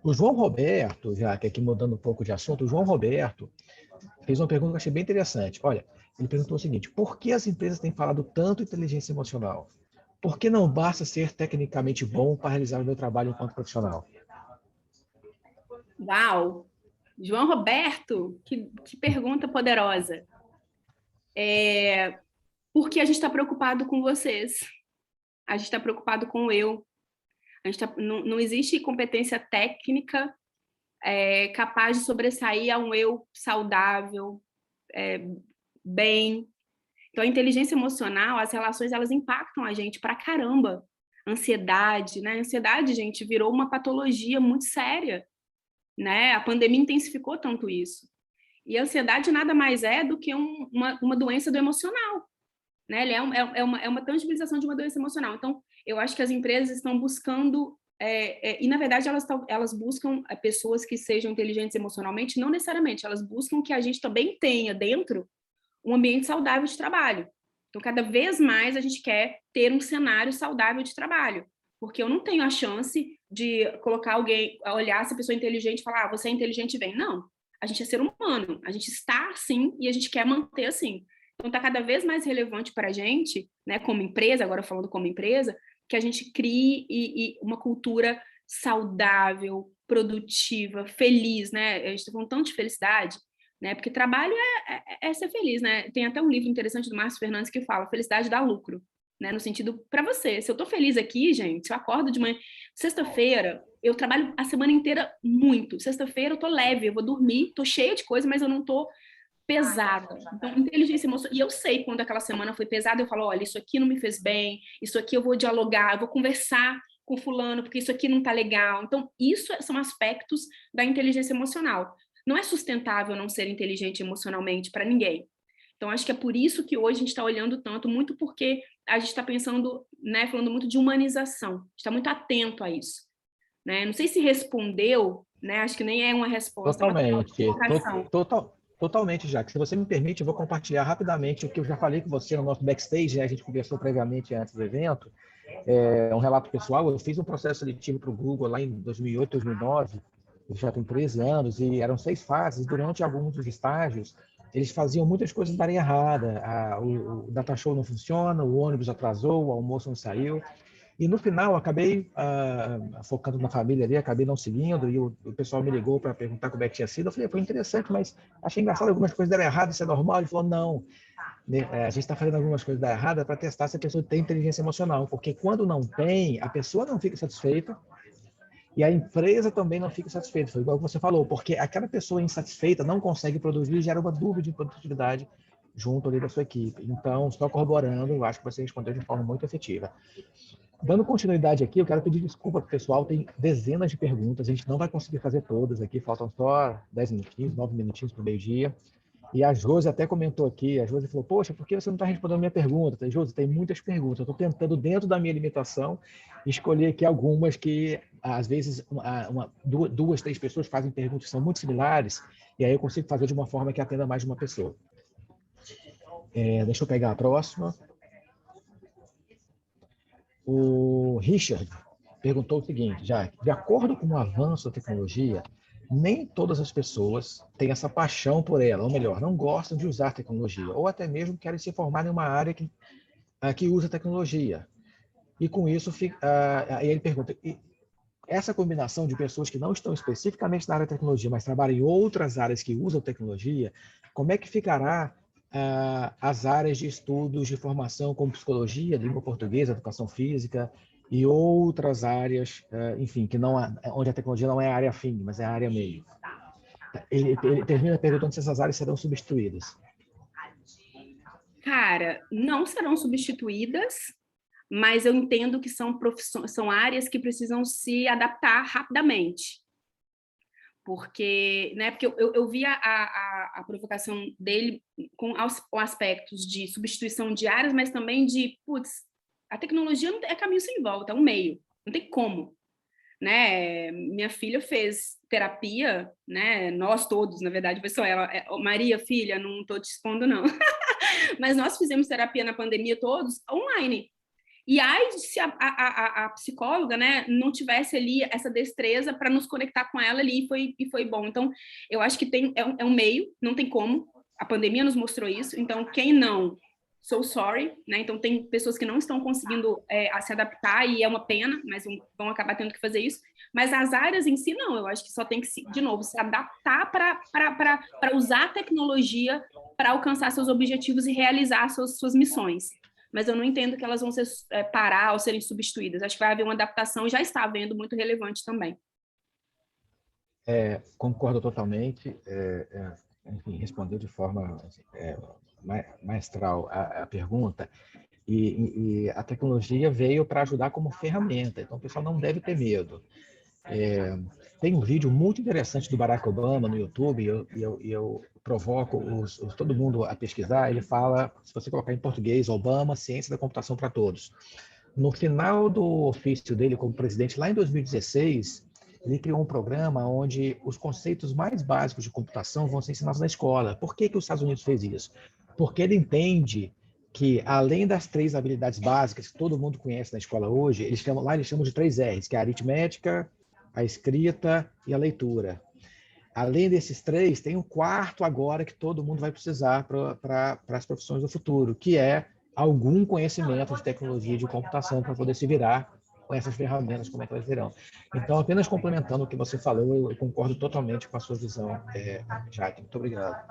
O João Roberto, já que aqui mudando um pouco de assunto, o João Roberto fez uma pergunta que eu achei bem interessante. Olha, ele perguntou o seguinte, por que as empresas têm falado tanto inteligência emocional? Por que não basta ser tecnicamente bom para realizar o meu trabalho enquanto profissional? Uau! João Roberto, que pergunta poderosa. Porque a gente está preocupado com vocês. A gente está preocupado com o eu. Não existe competência técnica capaz de sobressair a um eu saudável, bem. Então, a inteligência emocional, as relações, elas impactam a gente pra caramba. Ansiedade, né? Ansiedade, gente, virou uma patologia muito séria, né? A pandemia intensificou tanto isso. E a ansiedade nada mais é do que uma doença do emocional, né? Ele é uma tangibilização de uma doença emocional. Então, eu acho que as empresas estão buscando, e na verdade elas buscam pessoas que sejam inteligentes emocionalmente, não necessariamente, elas buscam que a gente também tenha dentro um ambiente saudável de trabalho. Então, cada vez mais a gente quer ter um cenário saudável de trabalho, porque eu não tenho a chance de colocar alguém, olhar essa pessoa inteligente e falar, você é inteligente, vem. Não, a gente é ser humano, a gente está assim e a gente quer manter assim. Então, está cada vez mais relevante para a gente, né, como empresa, agora falando como empresa, que a gente crie uma cultura saudável, produtiva, feliz, né? A gente está falando tanto de felicidade, né? Porque trabalho é ser feliz, né? Tem até um livro interessante do Márcio Fernandes que fala felicidade dá lucro, né? No sentido, para você, se eu tô feliz aqui, gente, eu acordo de manhã, sexta-feira, eu trabalho a semana inteira muito, sexta-feira eu tô leve, eu vou dormir, tô cheia de coisa, mas eu não tô pesada. Então, inteligência emocional, e eu sei quando aquela semana foi pesada, eu falo, olha, isso aqui não me fez bem, isso aqui eu vou dialogar, eu vou conversar com fulano, porque isso aqui não tá legal. Então, isso são aspectos da inteligência emocional. Não é sustentável não ser inteligente emocionalmente para ninguém. Então, acho que é por isso que hoje a gente está olhando tanto, muito porque a gente está pensando, né, falando muito de humanização. A gente está muito atento a isso. Né? Não sei se respondeu, né? Acho que nem é uma resposta. Totalmente, Jaque. Se você me permite, eu vou compartilhar rapidamente o que eu já falei com você no nosso backstage, né? A gente conversou previamente antes do evento. É um relato pessoal. Eu fiz um processo seletivo para o Google lá em 2008, 2009. Eu já tenho 13 anos e eram 6 fases. Durante alguns dos estágios, eles faziam muitas coisas darem errada. O data show não funciona, o ônibus atrasou, o almoço não saiu. E no final, acabei focando na família ali, acabei não seguindo, e o pessoal me ligou para perguntar como é que tinha sido. Eu falei, foi interessante, mas achei engraçado, algumas coisas deram errado, isso é normal? Ele falou, não, a gente está fazendo algumas coisas dar errado para testar se a pessoa tem inteligência emocional, porque quando não tem, a pessoa não fica satisfeita, e a empresa também não fica satisfeita, foi igual que você falou, porque aquela pessoa insatisfeita não consegue produzir e gera uma dúvida de produtividade junto ali da sua equipe. Então, só corroborando, acho que você respondeu de forma muito efetiva. Dando continuidade aqui, eu quero pedir desculpa para o pessoal, tem dezenas de perguntas, a gente não vai conseguir fazer todas aqui, faltam só 10 minutinhos, 9 minutinhos para o meio-dia. E a Josi até comentou aqui, a Josi falou, poxa, por que você não está respondendo a minha pergunta? Josi, tem muitas perguntas, eu estou tentando, dentro da minha limitação, escolher aqui algumas que, às vezes, duas, três pessoas fazem perguntas que são muito similares, e aí eu consigo fazer de uma forma que atenda mais de uma pessoa. Deixa eu pegar a próxima. O Richard perguntou o seguinte, já, de acordo com o avanço da tecnologia, nem todas as pessoas têm essa paixão por ela, ou melhor, não gostam de usar tecnologia, ou até mesmo querem se formar em uma área que usa tecnologia. E com isso, aí ele pergunta, essa combinação de pessoas que não estão especificamente na área de tecnologia, mas trabalham em outras áreas que usam tecnologia, como é que ficará as áreas de estudos de formação como psicologia, língua portuguesa, educação física e outras áreas, enfim, que não onde a tecnologia não é a área fim, mas é a área meio. Ele termina perguntando se essas áreas serão substituídas. Cara, não serão substituídas, mas eu entendo que são áreas que precisam se adaptar rapidamente. Porque eu vi a provocação dele com aspectos de substituição de áreas, mas também de, a tecnologia não é caminho sem volta, é um meio, não tem como. Né? Minha filha fez terapia, né? Nós todos, na verdade, foi só ela. Maria, filha, não estou te expondo, não. Mas nós fizemos terapia na pandemia todos online. E aí, se a psicóloga, né, não tivesse ali essa destreza para nos conectar com ela ali, e foi bom. Então, eu acho que é um meio, não tem como. A pandemia nos mostrou isso. Então, quem não, so sorry, né? Então, tem pessoas que não estão conseguindo a se adaptar e é uma pena, mas vão acabar tendo que fazer isso. Mas as áreas em si, não. Eu acho que só tem que, de novo, se adaptar para usar a tecnologia para alcançar seus objetivos e realizar suas missões. Mas eu não entendo que elas vão parar ou serem substituídas. Acho que vai haver uma adaptação, já está havendo, muito relevante também. Concordo totalmente. Enfim, respondeu de forma maestral a pergunta. E a tecnologia veio para ajudar como ferramenta, então o pessoal não deve ter medo. Tem um vídeo muito interessante do Barack Obama no YouTube, e eu provoco todo mundo a pesquisar. Ele fala, se você colocar em português, Obama, Ciência da Computação para Todos. No final do ofício dele como presidente, lá em 2016, ele criou um programa onde os conceitos mais básicos de computação vão ser ensinados na escola. Por que os Estados Unidos fez isso? Porque ele entende que, além das 3 habilidades básicas que todo mundo conhece na escola hoje, eles chamam de 3 R's, que é a aritmética, a escrita e a leitura. Além desses 3, tem um 4º agora que todo mundo vai precisar para as profissões do futuro, que é algum conhecimento de tecnologia de computação para poder se virar com essas ferramentas, como é que elas virão. Então, apenas complementando o que você falou, eu concordo totalmente com a sua visão, Jaque. Muito obrigado.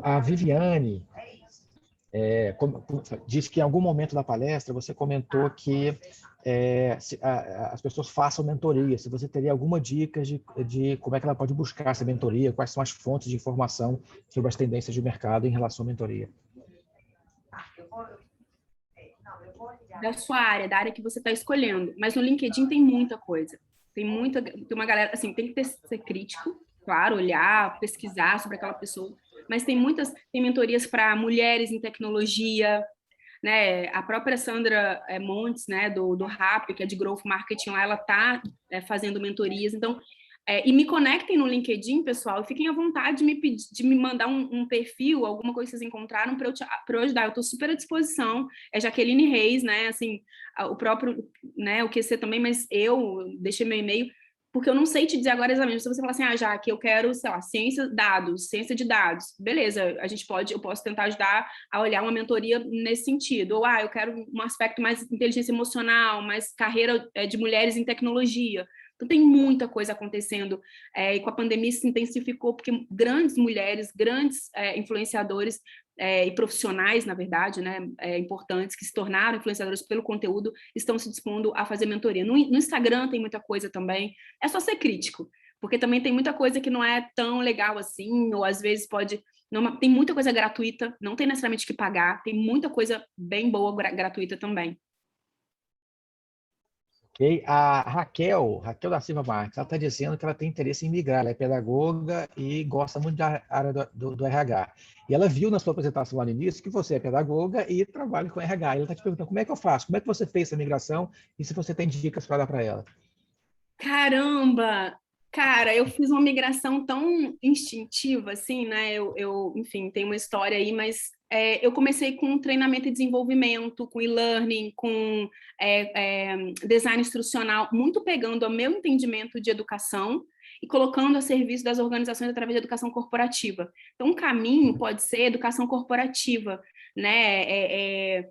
A Viviane disse que em algum momento da palestra você comentou que as pessoas façam mentoria. Se você teria alguma dica de como é que ela pode buscar essa mentoria, quais são as fontes de informação sobre as tendências de mercado em relação à mentoria. Da sua área, da área que você está escolhendo. Mas no LinkedIn tem muita coisa. Tem uma galera, assim, tem que ser crítico, claro, olhar, pesquisar sobre aquela pessoa. Mas tem mentorias para mulheres em tecnologia, né? A própria Sandra Montes, né, do RAP, que é de Growth Marketing, lá ela está fazendo mentorias. Então, e me conectem no LinkedIn, pessoal, e fiquem à vontade de me mandar um perfil, alguma coisa que vocês encontraram para eu ajudar. Eu estou super à disposição. É Jaqueline Reis, né? Assim, o próprio, né? O QC também, mas eu deixei meu e-mail, porque eu não sei te dizer agora exatamente. Se você falar assim, Jaque, eu quero, sei lá, ciência de dados, beleza, eu posso tentar ajudar a olhar uma mentoria nesse sentido. Ou, eu quero um aspecto mais inteligência emocional, mais carreira de mulheres em tecnologia. Então, tem muita coisa acontecendo, e com a pandemia se intensificou, porque grandes mulheres, grandes influenciadores e profissionais, na verdade, né, importantes, que se tornaram influenciadores pelo conteúdo, estão se dispondo a fazer mentoria. No Instagram tem muita coisa também, é só ser crítico, porque também tem muita coisa que não é tão legal assim, ou às vezes tem muita coisa gratuita, não tem necessariamente que pagar, tem muita coisa bem boa gratuita também. Ok? A Raquel da Silva Marques, ela está dizendo que ela tem interesse em migrar, ela é pedagoga e gosta muito da área do RH. E ela viu na sua apresentação lá no início que você é pedagoga e trabalha com RH. E ela está te perguntando como é que eu faço, como é que você fez essa migração e se você tem dicas para dar para ela. Caramba! Cara, eu fiz uma migração tão instintiva, assim, né? Enfim, tem uma história aí, mas eu comecei com treinamento e desenvolvimento, com e-learning, com design instrucional, muito pegando o meu entendimento de educação e colocando a serviço das organizações através da educação corporativa. Então, um caminho pode ser educação corporativa, né?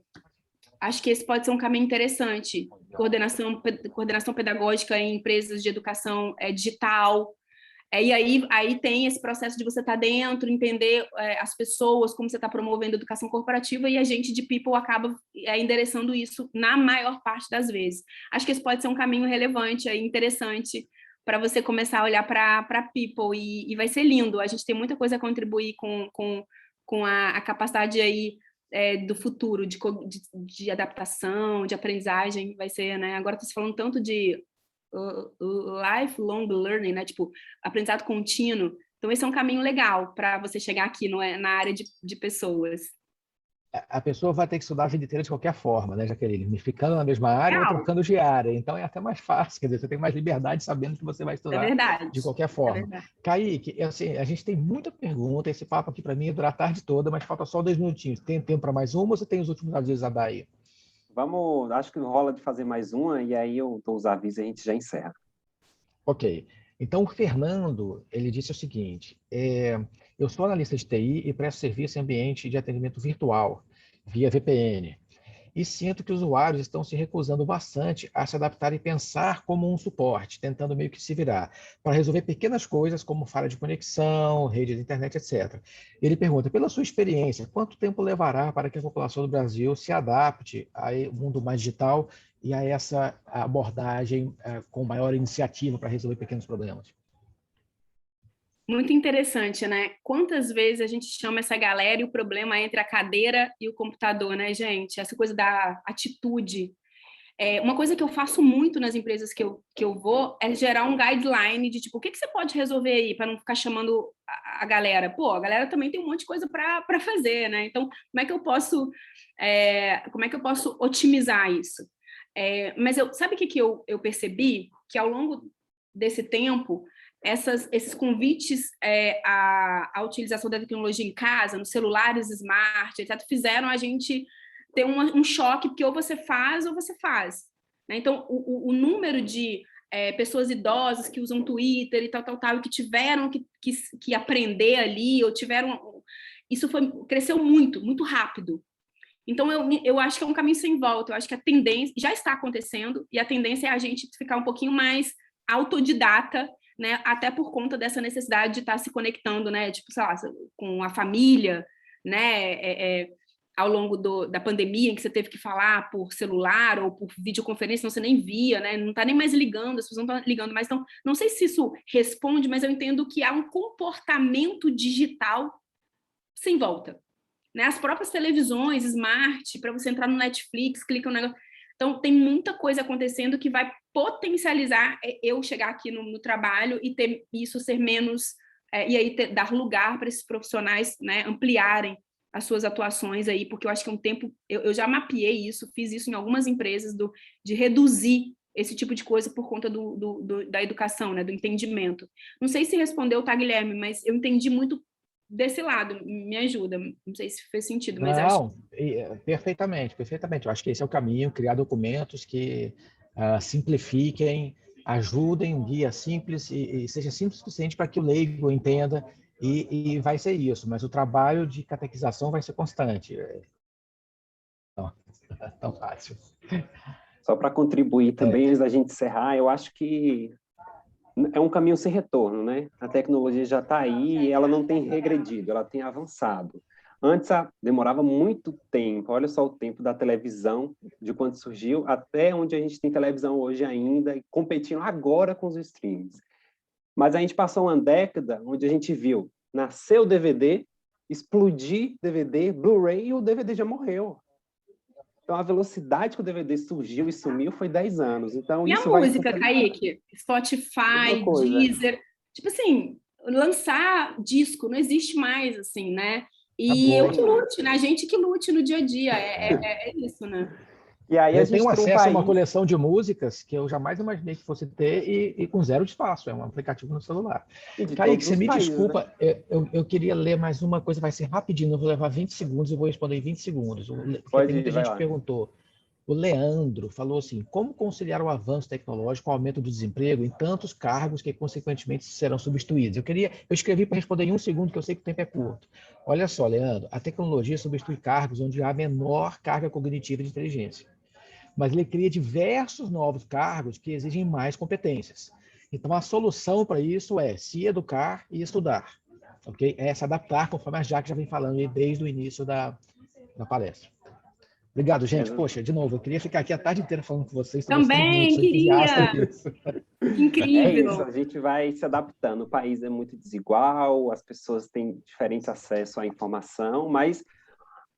Acho que esse pode ser um caminho interessante. Coordenação pedagógica em empresas de educação digital. E aí tem esse processo de você estar dentro, entender as pessoas, como você está promovendo a educação corporativa, e a gente de people acaba endereçando isso na maior parte das vezes. Acho que esse pode ser um caminho relevante, interessante, para você começar a olhar para people, e vai ser lindo. A gente tem muita coisa a contribuir com a capacidade aí do futuro, de adaptação, de aprendizagem, vai ser, né? Agora estou falando tanto de lifelong learning, né? Tipo, aprendizado contínuo. Então, esse é um caminho legal para você chegar aqui na área de pessoas. A pessoa vai ter que estudar a vida inteira de qualquer forma, né, Jaqueline? Ficando na mesma área ou Legal. trocando de área. Então é até mais fácil, quer dizer, você tem mais liberdade sabendo que você vai estudar de qualquer forma. Kaique, assim, a gente tem muita pergunta, esse papo aqui para mim é durar a tarde toda, mas falta só 2 minutinhos. Tem tempo para mais uma ou você tem os últimos avisos a dar aí? Vamos, acho que rola de fazer mais uma, e aí eu dou os avisos e a gente já encerra. Ok. Então, o Fernando, ele disse o seguinte, eu sou analista de TI e presto serviço em ambiente de atendimento virtual, via VPN. E sinto que os usuários estão se recusando bastante a se adaptar e pensar como um suporte, tentando meio que se virar, para resolver pequenas coisas como falha de conexão, rede de internet, etc. Ele pergunta, pela sua experiência, quanto tempo levará para que a população do Brasil se adapte ao mundo mais digital e a essa abordagem com maior iniciativa para resolver pequenos problemas? Muito interessante, né? Quantas vezes a gente chama essa galera e o problema é entre a cadeira e o computador, né, gente? Essa coisa da atitude. Uma coisa que eu faço muito nas empresas que eu vou é gerar um guideline de tipo, o que você pode resolver aí para não ficar chamando a galera? Pô, a galera também tem um monte de coisa para fazer, né? Então, como é que eu posso otimizar isso? Mas sabe o que eu percebi? Que ao longo desse tempo, esses convites à utilização da tecnologia em casa, nos celulares smart, etc., fizeram a gente ter um choque, porque ou você faz ou você faz. Né? Então, o número de pessoas idosas que usam Twitter e tal, e que tiveram que aprender ali, ou tiveram... Isso cresceu muito, muito rápido. Então, eu acho que é um caminho sem volta. Eu acho que a tendência já está acontecendo, e a tendência é a gente ficar um pouquinho mais autodidata, né? Até por conta dessa necessidade de estar se conectando, né? Tipo, sei lá, com a família, né? Ao longo da pandemia, em que você teve que falar por celular ou por videoconferência, você nem via, né? Não está nem mais ligando, as pessoas não estão ligando mais. Então, não sei se isso responde, mas eu entendo que há um comportamento digital sem volta. Né? As próprias televisões, smart, para você entrar no Netflix, clica no negócio. Então, tem muita coisa acontecendo que vai potencializar eu chegar aqui no trabalho e ter isso ser menos... e aí dar lugar para esses profissionais, né, ampliarem as suas atuações aí, porque eu acho que é um tempo... Eu já mapeei isso, fiz isso em algumas empresas, de reduzir esse tipo de coisa por conta da educação, né, do entendimento. Não sei se respondeu, tá, Guilherme, mas eu entendi muito desse lado, me ajuda. Não sei se fez sentido, mas acho... Perfeitamente, perfeitamente. Eu acho que esse é o caminho, criar documentos que simplifiquem, ajudem, um guia simples e seja simples o suficiente para que o leigo entenda, e vai ser isso. Mas o trabalho de catequização vai ser constante. Não é tão fácil. Só para contribuir também, antes da gente encerrar, eu acho que é um caminho sem retorno, né? A tecnologia já está aí e ela não tem regredido, ela tem avançado. Antes demorava muito tempo, olha só o tempo da televisão, de quando surgiu, até onde a gente tem televisão hoje ainda, competindo agora com os streams. Mas a gente passou uma década onde a gente viu nascer o DVD, explodir DVD, Blu-ray, e o DVD já morreu. Então, a velocidade que o DVD surgiu e sumiu foi 10 anos. Então, E a isso vai... música, Kaique? Mesma Spotify, coisa. Deezer. Tipo assim, lançar disco não existe mais, assim, né? E eu que Acabou. lute, né? A gente que lute no dia a dia. É isso, né? E aí a Eu tenho gente tem um acesso a uma país... coleção de músicas que eu jamais imaginei que fosse ter e com zero de espaço. É um aplicativo no celular. E de Kaique, todos você os me países, né? desculpa, eu queria ler mais uma coisa, vai ser rapidinho, eu vou levar 20 segundos e vou responder em 20 segundos. Porque Pode tem ir, muita vai gente que lá. perguntou. O Leandro falou assim: como conciliar o avanço tecnológico com o aumento do desemprego em tantos cargos que, consequentemente, serão substituídos? Eu escrevi para responder em um segundo, que eu sei que o tempo é curto. Olha só, Leandro, a tecnologia substitui cargos onde há menor carga cognitiva de inteligência, mas ele cria diversos novos cargos que exigem mais competências. Então, a solução para isso é se educar e estudar, ok? É se adaptar, conforme a Jaque já vem falando desde o início da palestra. Obrigado, gente. Poxa, de novo, eu queria ficar aqui a tarde inteira falando com vocês, estou gostando muito, Também sou entusiasta queria. disso. Que É isso, incrível. a gente vai se adaptando. O país é muito desigual, as pessoas têm diferente acesso à informação, mas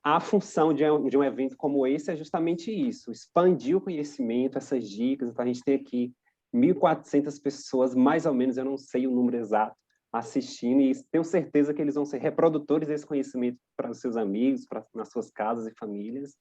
a função de um evento como esse é justamente isso, expandir o conhecimento, essas dicas. Então, a gente tem aqui 1.400 pessoas, mais ou menos, eu não sei o número exato, assistindo, e tenho certeza que eles vão ser reprodutores desse conhecimento para os seus amigos, nas suas casas e famílias.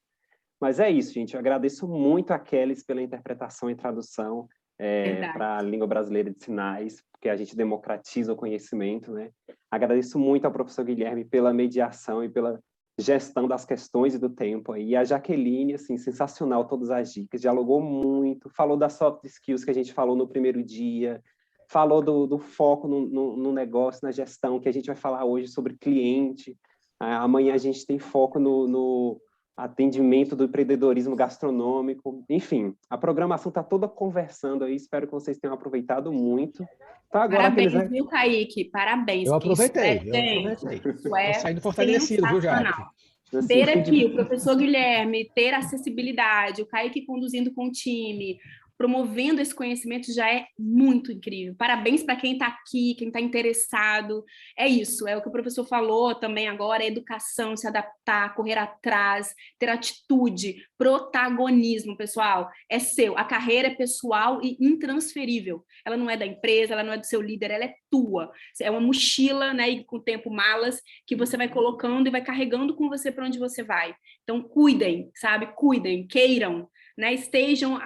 Mas é isso, gente. Eu agradeço muito a Kelly pela interpretação e tradução Verdade. para a língua brasileira de sinais, porque a gente democratiza o conhecimento, né? Agradeço muito ao professor Guilherme pela mediação e pela gestão das questões e do tempo aí. E a Jaqueline, assim, sensacional, todas as dicas, dialogou muito, falou das soft skills que a gente falou no primeiro dia, falou do foco no negócio, na gestão, que a gente vai falar hoje sobre cliente. Amanhã a gente tem foco no atendimento do empreendedorismo gastronômico, enfim, a programação está toda conversando aí, espero que vocês tenham aproveitado muito. Então, agora aqueles... Parabéns, viu, Kaique? Parabéns, Eu que isso aproveitei, eu gente, aproveitei. isso Estou é saindo fortalecido, viu, Jaque? sensacional. Assim, Ter aqui o professor Guilherme, ter acessibilidade, o Kaique conduzindo com o time, promovendo esse conhecimento já é muito incrível. Parabéns para quem está aqui, quem está interessado. É isso, é o que o professor falou também agora, é educação, se adaptar, correr atrás, ter atitude, protagonismo, pessoal. É seu, a carreira é pessoal e intransferível. Ela não é da empresa, ela não é do seu líder, ela é tua. É uma mochila, né, e com o tempo malas, que você vai colocando e vai carregando com você para onde você vai. Então, cuidem, sabe? Cuidem, queiram, né? Estejam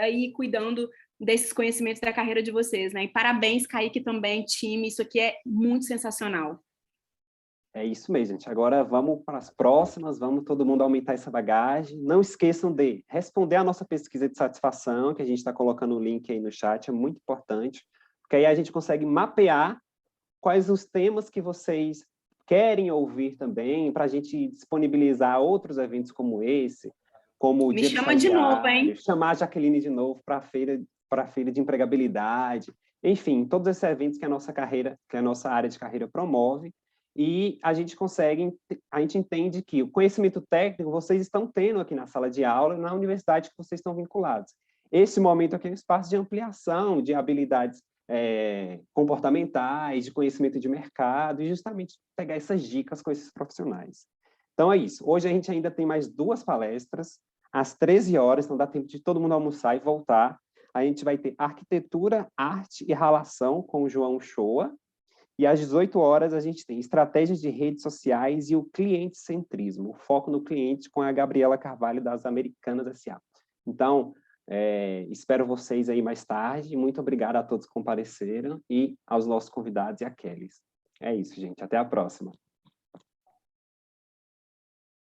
aí cuidando desses conhecimentos da carreira de vocês, né? E parabéns, Kaique, também, time, isso aqui é muito sensacional. É isso mesmo, gente. Agora vamos para as próximas, vamos todo mundo aumentar essa bagagem. Não esqueçam de responder a nossa pesquisa de satisfação, que a gente está colocando o link aí no chat, é muito importante, porque aí a gente consegue mapear quais os temas que vocês querem ouvir também, para a gente disponibilizar outros eventos como esse, como o Me Dia do chama de novo, Estagiário, hein? chamar a Jaqueline de novo para a feira de empregabilidade, enfim, todos esses eventos que a nossa carreira, que a nossa área de carreira promove, e a gente entende que o conhecimento técnico vocês estão tendo aqui na sala de aula e na universidade que vocês estão vinculados. Esse momento aqui é um espaço de ampliação de habilidades comportamentais, de conhecimento de mercado, e justamente pegar essas dicas com esses profissionais. Então é isso. Hoje a gente ainda tem mais 2 palestras, às 13 horas, então dá tempo de todo mundo almoçar e voltar. A gente vai ter Arquitetura, Arte e Relação com o João Shoa, e às 18 horas a gente tem Estratégias de Redes Sociais e o Cliente-Centrismo, o foco no cliente com a Gabriela Carvalho das Americanas S.A. Então, espero vocês aí mais tarde. Muito obrigado a todos que compareceram e aos nossos convidados e a Kelly. É isso, gente. Até a próxima.